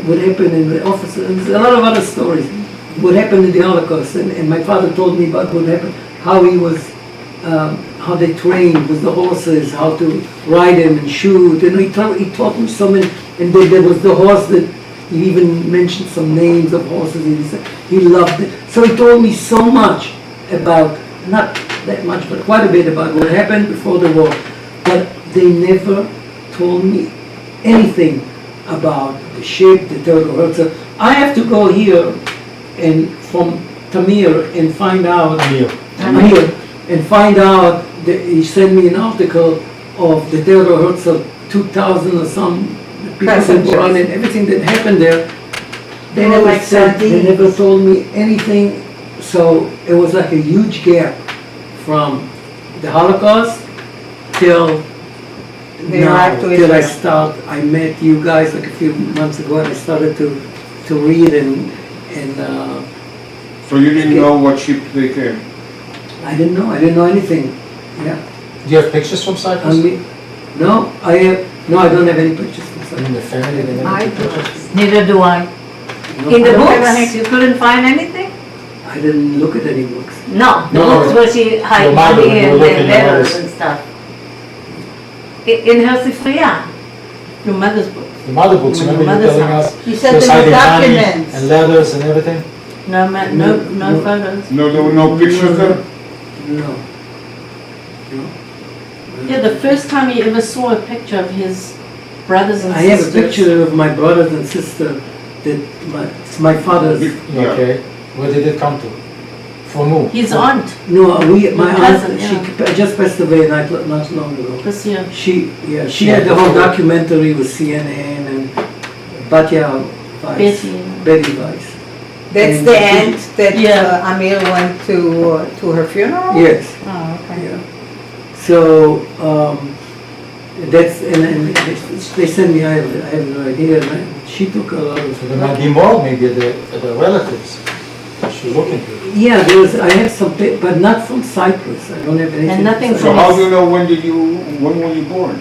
what happened in the office, and a lot of other stories. What happened in the Holocaust, and my father told me about what happened, how he was, how they trained with the horses, how to ride them and shoot, and he taught me so many, and there was the horse that he even mentioned some names of horses, and he said he loved it. So he told me so much about, not that much, but quite a bit about what happened before the war, but they never told me anything about the ship, the Theodor Herzl. I have to go here and from Tamir and find out, and find out that he sent me an article of the Theodor Herzl 2000 or some people that were on it, everything that happened there. They never told me anything, so it was like a huge gap from the Holocaust till now, till I met you guys like a few months ago, and I started to read and So you didn't know what ship they came? I didn't know anything. Yeah. Do you have pictures from Cyprus? No, I don't have any pictures from Cyprus. In the family, they never took pictures? Neither do I. No, In the I don't books, you couldn't find anything? I didn't look at any books. No, the books where she hid money and letters and stuff. In her sifriya. Your mother's book. The mother books, remember you telling us? You said she was there were hiding money documents. and letters and everything? No photos. No, there were no pictures there? No. Yeah, the first time he ever saw a picture of his brothers and I sisters. have a picture of my brothers and sister that it's my father's. Yeah. Okay. Where did it come to? From who? His aunt, No, my cousin, aunt, yeah. she just passed away not long ago. this year. She had the whole documentary with CNN and Batya Weiss, Betty Weiss. That's And the aunt that Yeah. Amir went to her funeral? Yes. Oh, okay. Yeah. So that's and they sent me. I have no idea. She took a lot of. So there might be more, maybe the relatives. Should look into it. Yeah, I have some, but not from Cyprus. I don't have anything. And nothing from So how do you know when were you born?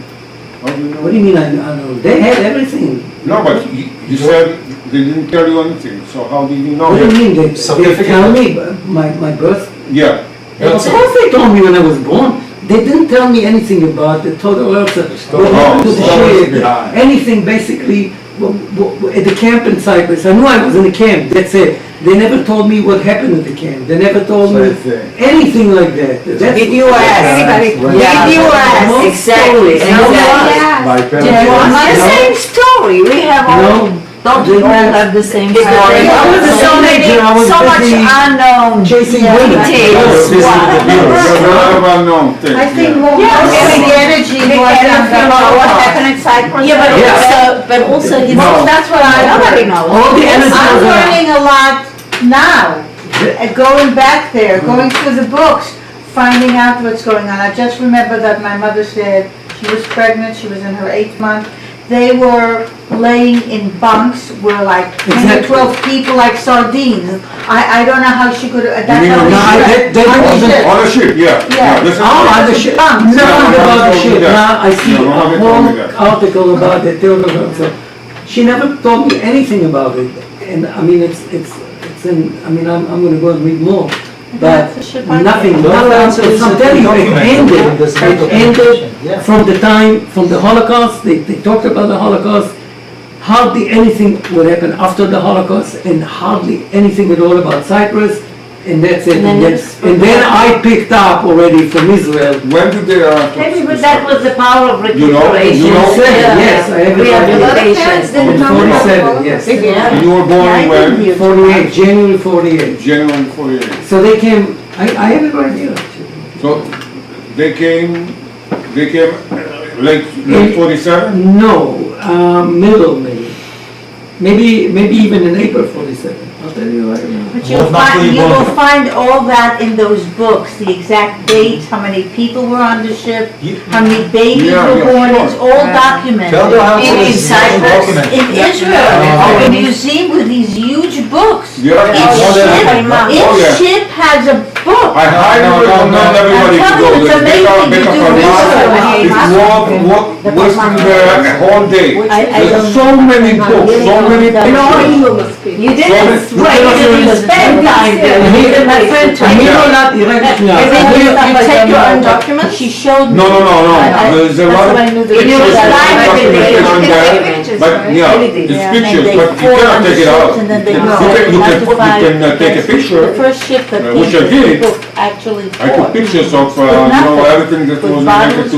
How do you know? What do you mean? I know. They had everything. No, but you said they didn't tell you anything, so how did you know? What do you mean? They Certificate. tell me my birth. Yeah. Of course they told me when I was born. They didn't tell me anything about the total Herzl, what happened to the ship, anything basically at the camp in Cyprus. I knew I was in the camp, that's it. They never told me what happened at the camp. They never told me anything like that. Did you ask? Did you ask? Exactly. The same story. We have all. Don't we all have the same story? So much unknown details. I think more the energy was what happened in Cyprus. Yeah, but also his That's what nobody knows. All the energy I'm was learning a lot now, going back there, going through the books, finding out what's going on. I just remember that my mother said she was pregnant, she was in her 8th month. They were laying in bunks where like 10 or 12 people like sardines. I don't know how she could, that's how On the ship, yeah. On the ship. Nothing about the ship. Now I see a whole article about the Theodor Herzl. She never told me anything about it. And I mean, it's in, I mean, I'm going to go and read more. but nothing. I'm telling you, it ended from the time, from the Holocaust. They talked about the Holocaust. Hardly anything would happen after the Holocaust, and hardly anything at all about Cyprus, and that's it. And then I picked up already from Israel. When did they Maybe, but that was the power of You know? recuperation. Yes, I have it Rehabilitation. in 47, yes. Yeah. You were born when? 48, January 48. January 48. So they came, I have it right here actually. So they came late 47? No, middle maybe. Maybe even in April 47. I'll tell you right now. But you will find all that in those books, the exact dates, how many people were on the ship, how many babies were born, it's all documented. In Cyprus, in Israel, a museum with these huge books. Each ship has a book. I highly recommend everybody to go. It's amazing to do research. It's wasting a whole day. There's so many books, so many pictures. You didn't sweat, you spent time there. You spent time there. You take your own documents? She showed me. No. There's a lot of pictures. But yeah, it's pictures, but you cannot take it out. You can take a picture. The first ship that Which I did. actually I took pictures of everything that was related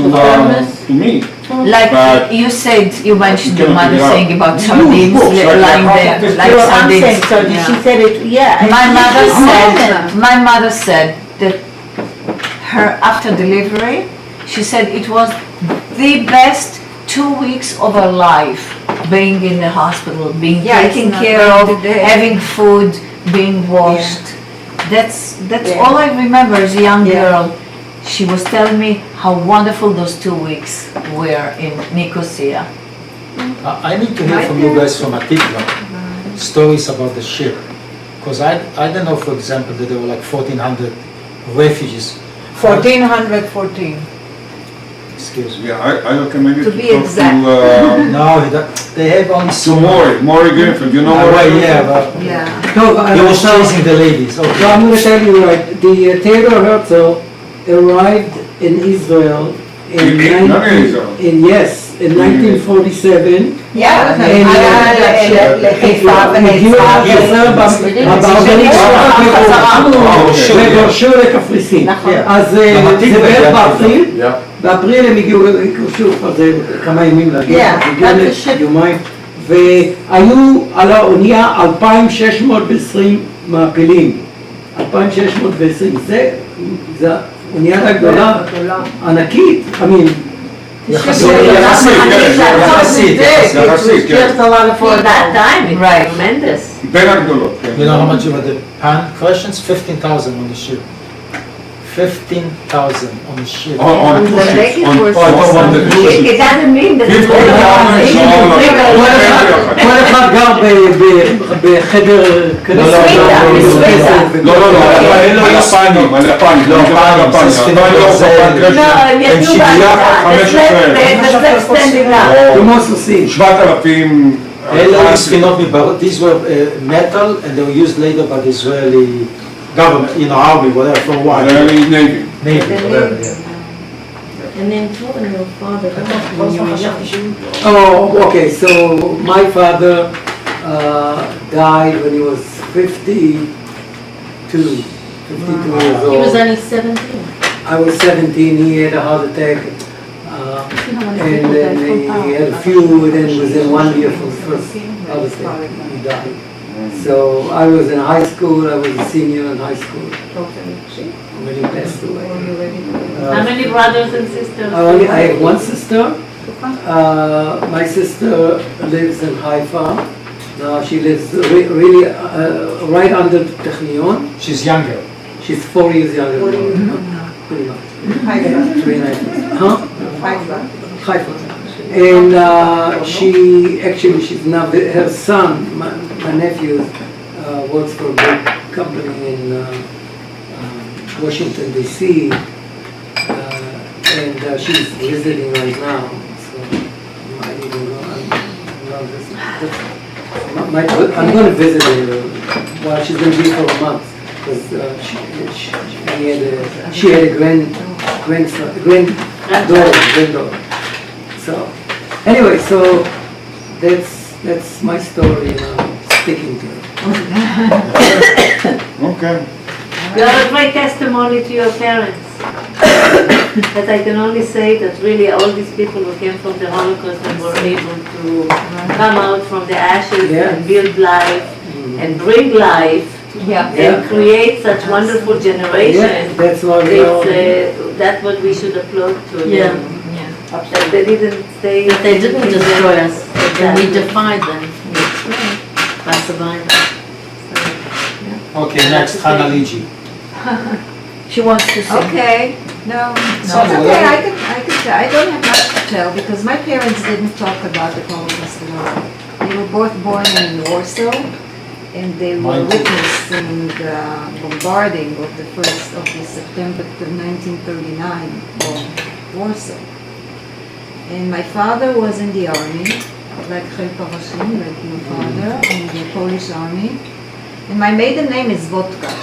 to me. Like you said, you mentioned your mother saying about sardines lying there, like sardines. She said it, yeah. My mother said that her after delivery, she said it was the best 2 weeks of her life, being in the hospital, being taken care of, having food, being washed. That's all I remember as a young girl. She was telling me how wonderful those 2 weeks were in Nicosia. I need to hear from you guys from Atikva stories about the ship, because I don't know, for example, that there were like 1,400 refugees. 1,414. Excuse me. Yeah, I recommend you To to be talk exact. to No, they have only to Maury Greenfield. You know Maury? Yeah, but he was chasing the ladies. So I'm going to tell you right, the Theodor Herzl arrived in Israel in 1947. Yeah. וגורשו לקפריסין. אז זה בערך באפריל הם הגיעו שוב, זה כמה ימים להגיע, יומיים, והיו על האונייה 2,620 מעפילים. 2,620, זה אונייה גדולה, ענקית, יחסית. Just a lot of for that time, it's tremendous. בין הגדולות. You know how much about the pan questions? 15,000 on the ship. 15,000 on the ship. On two ships. On the two ships. It doesn't mean that it's כל אחד גר בחדר כזה. לא, הלפנים. הם שיהיה 15. כמו סוסים. 7,000. אלה ספינות מברות. These were metal and they were used later by the Israeli government, army, whatever, for a while. Navy. Whatever, And then told your father, when you were young. Oh, okay, so my father died when he was 52 years old. He was only 17. I was 17, he had a heart attack, and then he had a few, then within 1 year from the first heart attack, he died. So I was in high school, I was a senior in high school when he passed away. How many brothers and sisters? I have one sister. My sister lives in Haifa. Now she lives really right under the Technion. She's younger. She's 4 years younger than me. Pretty much. Huh? Haifa. And she's now, her son, my nephew, works for a big company in Washington, D.C. And she's visiting right now. So I don't know. I'm going to visit her while she's going to be for a month. because she had a granddaughter. So anyway, so that's my story, and I'm sticking to it. Okay. You have a great testimony to your parents. But I can only say that really all these people who came from the Holocaust and were able to come out from the ashes and build life and bring life and create such wonderful generations. That's what that's what we should applaud to. Yeah. That they didn't stay. That they didn't destroy us, that we defied them by surviving. Okay, next, Hannah Ligi. She wants to sing. Okay, no, it's okay, I can tell. I don't have much to tell because my parents didn't talk about the Holocaust at all. They were both born in Warsaw and they were witnessed in the bombarding of the 1st of the September of 1939 of Warsaw. And my father was in the army, like Harashim, like my father, in the Polish army. And my maiden name is Vodka.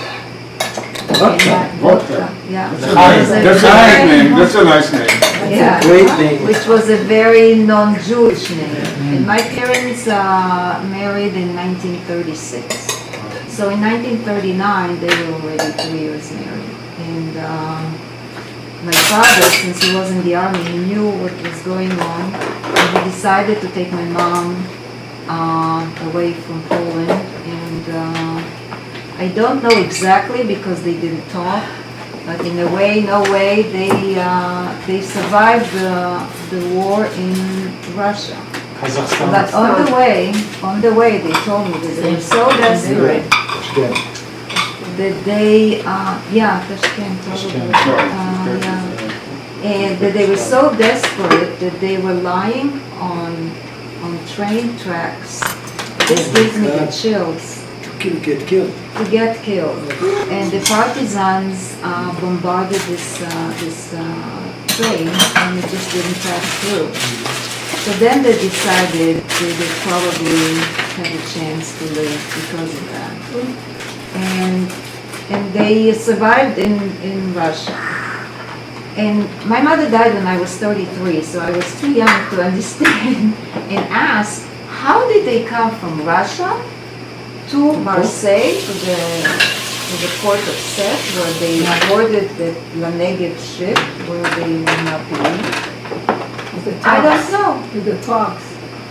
Vodka. Yeah. That's a nice name. That's a nice name. Yeah. Great name. Which was a very non-Jewish name. And my parents married in 1936. So in 1939 they were already 2 years married. And my father, since he was in the army, he knew what was going on. And he decided to take my mom away from Poland. And I don't know exactly because they didn't talk, but in a way, no way, they survived the war in Russia. Kazakhstan. But on the way, they told me that they were so desperate that they, Tashkent, probably, and that they were so desperate that they were lying on train tracks. This gives me the chills. To get killed. And the partisans bombarded this train and it just didn't pass through. So then they decided they would probably have a chance to live because of that. And they survived in Russia. And my mother died when I was 33, so I was too young to understand and asked, how did they come from Russia to Marseille, to the port of Sète, where they boarded the La Negev ship, where they were מעפילי. I don't know. With the talks.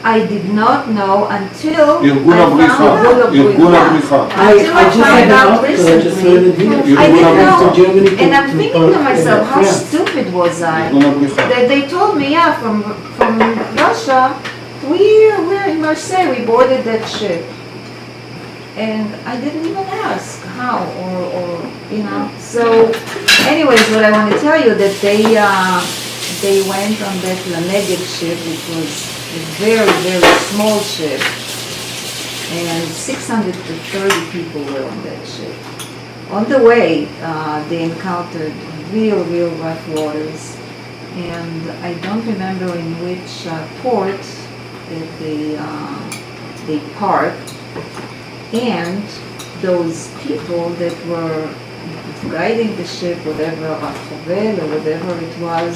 I did not know until ארגון I found הבריחה. ארגון הבריחה. Until I found out recently. I didn't know. And I'm thinking to myself, how stupid was I? That they told me, from Russia, we're in Marseille, we boarded that ship. And I didn't even ask how or So, anyways, what I want to tell you that they went on that La Negev ship, which was a very, very small ship, and 630 people were on that ship. On the way, they encountered real rough waters, and I don't remember in which port that they parked. And those people that were guiding the ship, whatever, Rachovel or whatever it was,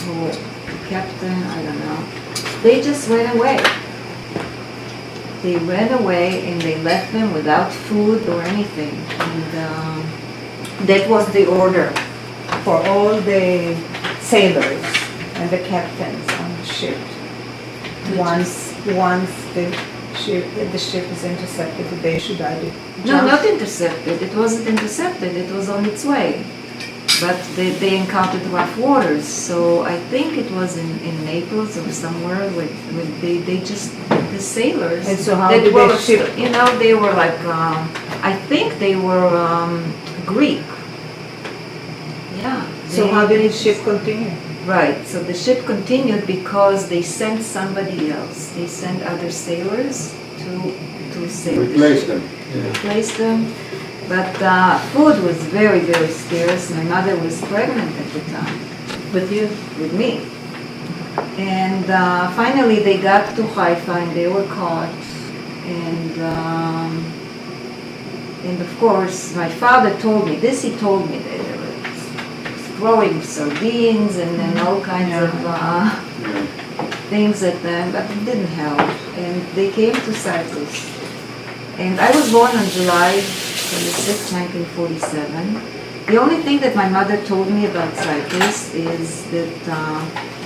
who captain, I don't know, they just ran away. They ran away and they left them without food or anything. And That was the order for all the sailors and the captains on the ship. Once the ship is intercepted, that they should either no, not intercepted. It wasn't intercepted. It was on its way. But they encountered rough waters. So I think it was in Naples or somewhere with the sailors. And so how that did were, the ship? They were like, I think they were Greek. Yeah. So how did the ship continue? Right, so the ship continued because they sent somebody else. They sent other sailors to sail the ship. Replace them. But food was very, very scarce. My mother was pregnant at the time. With you? With me. And finally they got to Haifa and they were caught. And And of course, my father told me this. He told me that they were throwing sardines and all kinds of things at them, but it didn't help. And they came to Cyprus. And I was born on July 26, 1947. The only thing that my mother told me about Cyprus is that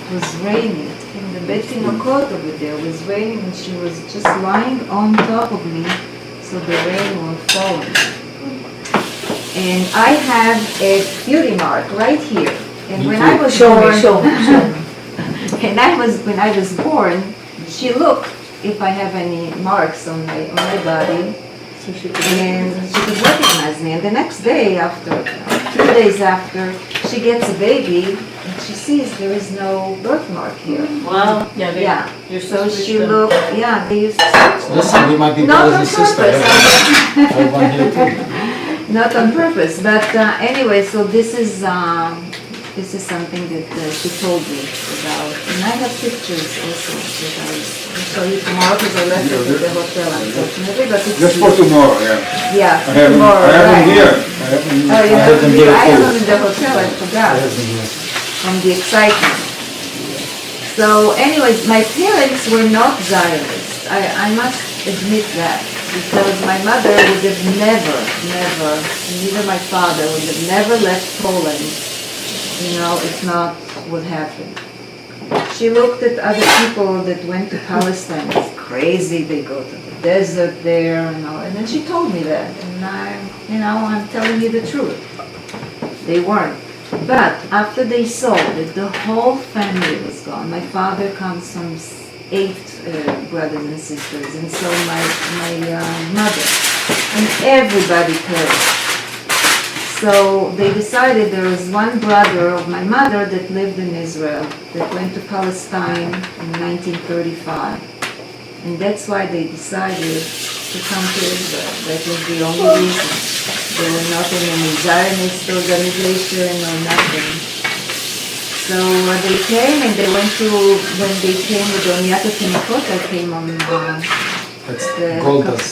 it was raining. In the Beit Tinokot over there was raining, and she was just lying on top of me, so the rain was falling. And I have a beauty mark right here. And when I was born, when I was born, she looked if I have any marks on my body, and she could recognize me. And the next day, after 2 days after, she gets a baby, and she sees there is no birthmark here. Wow. Yeah. So she looked. Yeah, they used to. Listen, we might be Not brothers on and sisters. purpose. I have one here too. Not on purpose, but anyway. So this is something that she told me about, and I have pictures also that I'll show you tomorrow because I left it at the hotel, unfortunately. But it's Just for tomorrow, yeah. Yeah, I have tomorrow. them Right. here. Oh, you have them here. I have them in the hotel. I forgot I have them here. from the excitement. So, anyways, my parents were not Zionists. I must admit that. Because my mother would have never, neither my father would have never left Poland, you know, if not what happened. She looked at other people that went to Palestine. It's crazy, they go to the desert there and all. And then she told me that, and I'm telling you the truth. They weren't. But after they saw that the whole family was gone, my father comes from 8 brothers and sisters, and so my mother, and everybody perished. So they decided there was one brother of my mother that lived in Israel that went to Palestine in 1935, and that's why they decided to come to Israel. That was the only reason. They were not in any Zionist organization or nothing. So they came, and they went to, when they came with the Oniat HaTinokot, I came on That's the Goldas.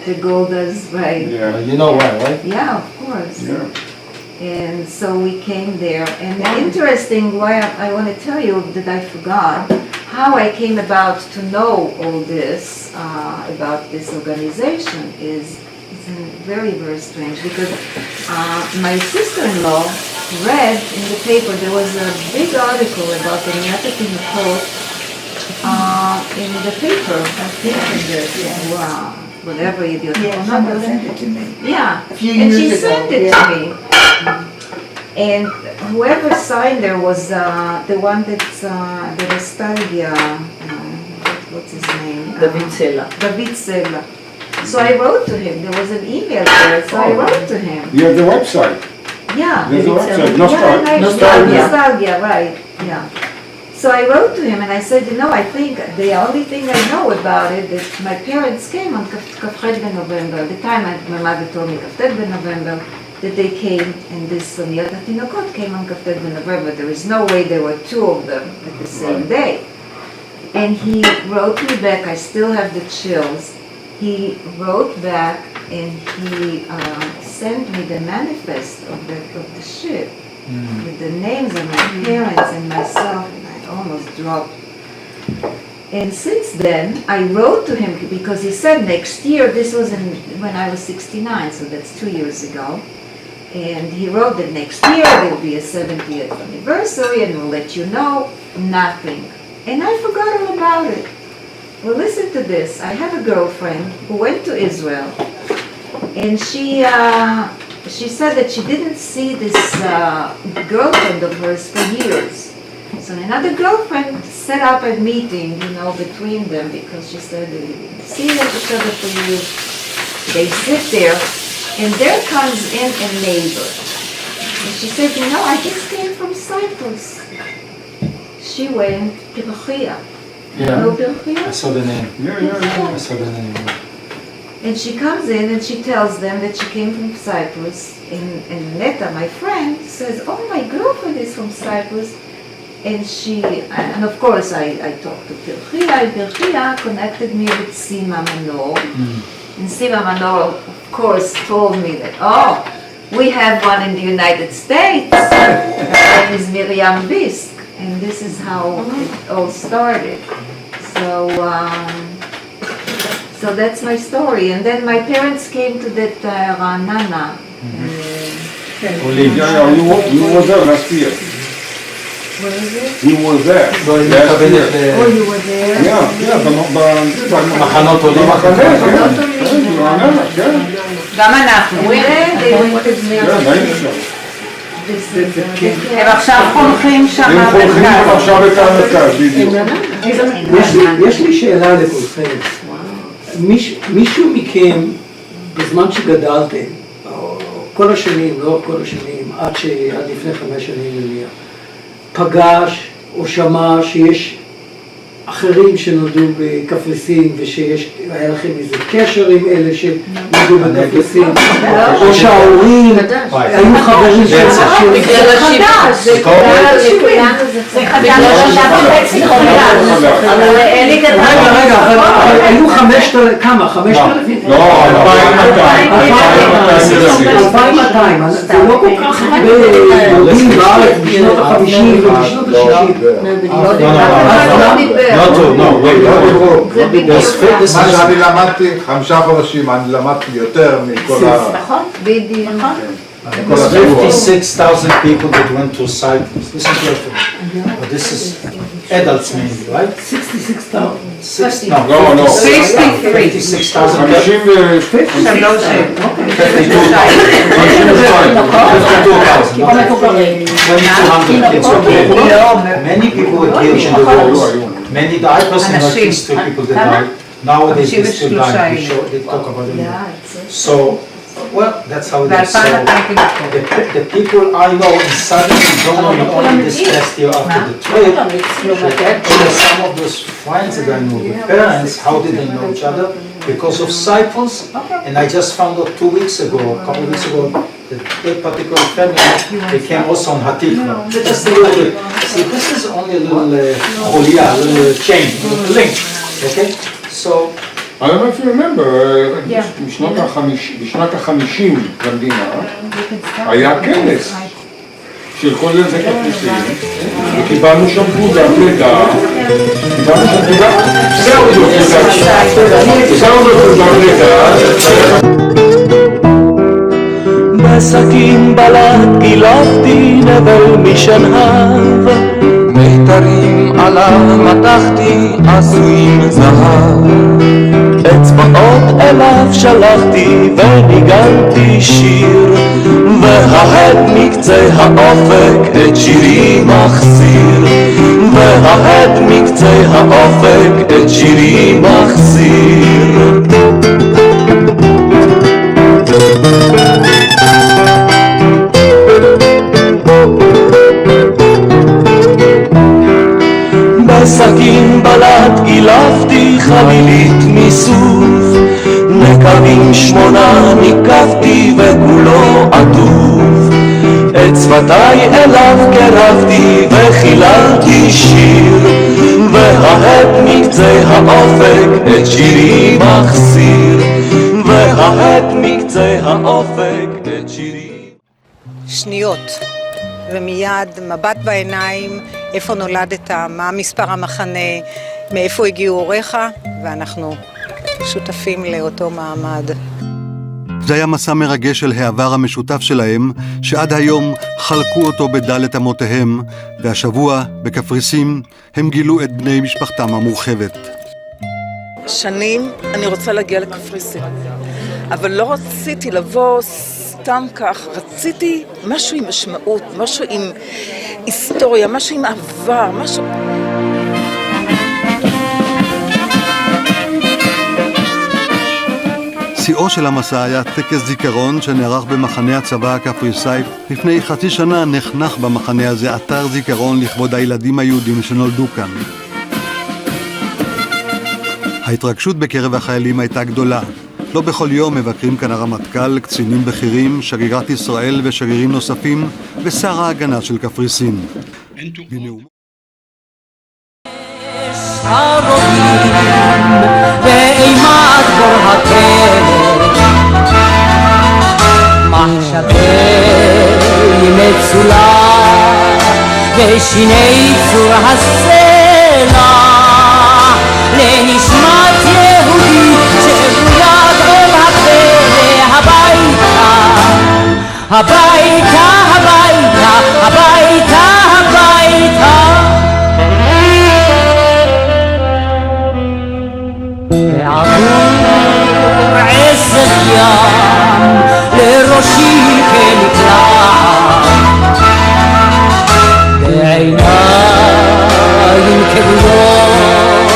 The Goldas, right. Yeah. You know why, right? Yeah, of course. Yeah. And so we came there. And interesting, why I want to tell you that I forgot, how I came about to know all this, about this organization is very, very strange, because my sister-in-law read in the paper, there was a big article about the Oniat HaTinokot in the paper, I think in the, whatever idiot. Yeah, someone sent it to me. Yeah, A few and she years ago, sent it yeah. to me. And whoever signed there was the one that's the nostalgia, what's his name? David Sela. David Sela. So I wrote to him, there was an email there, so I wrote to him. You have the website. Yeah. There's a website. Nostalgia, right, yeah. So I wrote to him and I said, I think the only thing I know about it, that my parents came on Kafchet November. At the time my mother told me Kafchet November, that they came, and this Oniat HaTinokot came on Kafchet November. There is no way there were 2 of them at the same day. And he wrote me back, I still have the chills. He wrote back and he sent me the manifest of the ship with the names of my parents and myself, and I almost dropped. And since then, I wrote to him because he said next year, this was when I was 69, so that's 2 years ago. And he wrote that next year there will be a 70th anniversary and we'll let you know. Nothing. And I forgot all about it. Well, listen to this. I have a girlfriend who went to Israel, and she said that she didn't see this girlfriend of hers for years. So another girlfriend set up a meeting, between them, because she said they didn't see each other for years. They sit there, and there comes in a neighbor. And she said, I just came from Cyprus. She went to Bechia. Yeah. Know Bechia? I saw the name. Yeah. I saw the name. And she comes in and she tells them that she came from Cyprus. And Neta, my friend, says, oh, my girlfriend is from Cyprus. And of course I talked to Bechia. Bechia connected me with Sima Manor. And Sima Manor, of course, told me that, oh, we have one in the United States. Her name is Miriam Bisk, and this is how it all started. So that's my story. And then my parents came to that Ranana. Olivia, you were there last year. What is it? We were there. לא, היא מתכוונת Oh, you were there? במחנות עולים. גם אנחנו. They went to הם עכשיו חונכים שם הם חונכים עכשיו את המרכז, בדיוק. יש לי שאלה לכולכם. מישהו מכם, בזמן שגדלתם, כל השנים, לא כל השנים, עד לפני 5 שנים נניח, פגש או שמע שיש אחרים שנולדו בקפריסין ושהיה לכם איזה קשר עם אלה שנולדו בקפריסין, או שההורים היו חברים של זה חדש, זה חדש, אבל אלי גדל. רגע, היו 5,000, כמה? 5,000? לא, 2,200, זה לא כל כך הרבה יהודים בארץ בשנות ה-50 ובשנות ה-60. לא טוב, לא, מה שאני למדתי, 5 חודשים, אני למדתי יותר מכל ה... נכון, בדיוק. 56,000 people that went to Cyprus. Listen carefully. But this is adults mainly, right? 66,000. No. 63. 56,000. 52,000 kids. Many people were killed in the wars. Many died. I personally know at least 3 people that died. Nowadays they still die. They talk about it. So, well, that's how it is. So, the people I know in Southern don't know me only this past year after the trip. Actually, some of those friends that I know, the parents, how did they know each other? Because of Cyprus. And I just found out 2 weeks ago, a couple of weeks ago, that particular family, they came also on Hatikva. Just a little bit. See, this is only a little cholia, a little chain, a little link. Okay? So, I don't know if you remember, בשנת ה-50 במדינה היה כנס של כל איזה קפריסין וקיבלנו שם תעודת לידה, תעודת לידה. בסכין בלט גילחתי נבל משנהב, מיתרים עליו מתחתי עשויים זהב, אצבעות אליו שלחתי וניגנתי שיר, וההד מקצה האופק את שירי מחסיר, וההד מקצה האופק את שירי מחסיר. בסכין בלט גילחתי חלילית מסוף, נקבים 8 ניקבתי וכולו עטוף, את שפתיי אליו קרבתי וחיללתי שיר, וההד מקצה האופק את שירי מחסיר, וההד מקצה האופק את שירי. שניות ומיד מבט בעיניים, איפה נולדת, מה מספר המחנה, מאיפה הגיעו הוריך, ואנחנו שותפים לאותו מעמד. זה היה מסע מרגש של העבר המשותף שלהם, שעד היום חלקו אותו בדלת אמותיהם, והשבוע בקפריסין הם גילו את בני משפחתם המורחבת. שנים אני רוצה להגיע לקפריסין, אבל לא רציתי לבוא סתם כך, רציתי משהו עם משמעות, משהו עם היסטוריה, משהו עם עבר, משהו... שיאו של המסע היה טקס זיכרון שנערך במחנה הצבא הקפריסאי. לפני חצי שנה נחנך במחנה הזה אתר זיכרון לכבוד הילדים היהודים שנולדו כאן. ההתרגשות בקרב החיילים הייתה גדולה. לא בכל יום מבקרים כאן הרמטכ"ל, קצינים בכירים, שגרירת ישראל ושגרירים נוספים, ושר ההגנה של קפריסין. הרובים ואימת בור הכלב בשיני צור הסלע לנשמת יהודי שבויד אל הפלא הביתה הביתה הביתה הביתה הביתה ועבור עשב ים לראשי כמקלעת בעיניים כבויות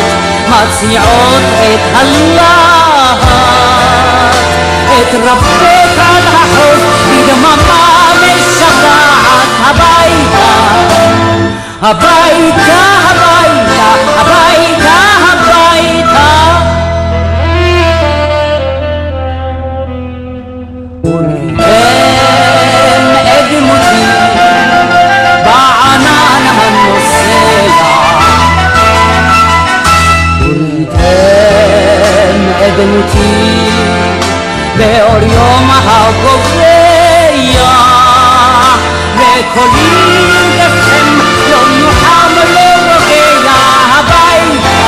מציעות את הלהט את רפק על החוף בדממה משגעת הביתה הביתה הביתה הביתה הביתה וליתם אדמותי בענן הנוסע וליתם אדמותי באור יום הגובע וקולי גפם לא נוחם לא רוגע הביתה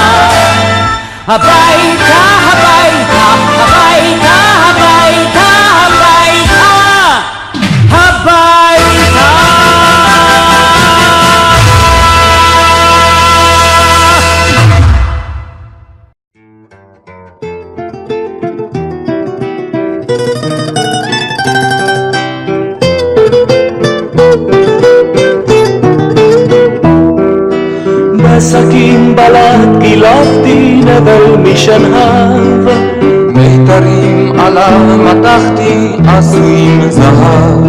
הביתה הביתה הביתה הביתה הביתה הביתה בסכין בלט גילחתי נבל משנהב מיתרים עליו מתחתי עשויים זהב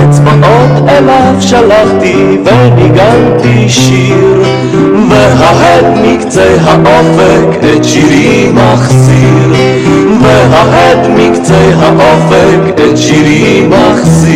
אצבעות אליו שלחתי וניגנתי שיר וההד מקצה האופק את שירי מחסיר וההד מקצה האופק את שירי מחסיר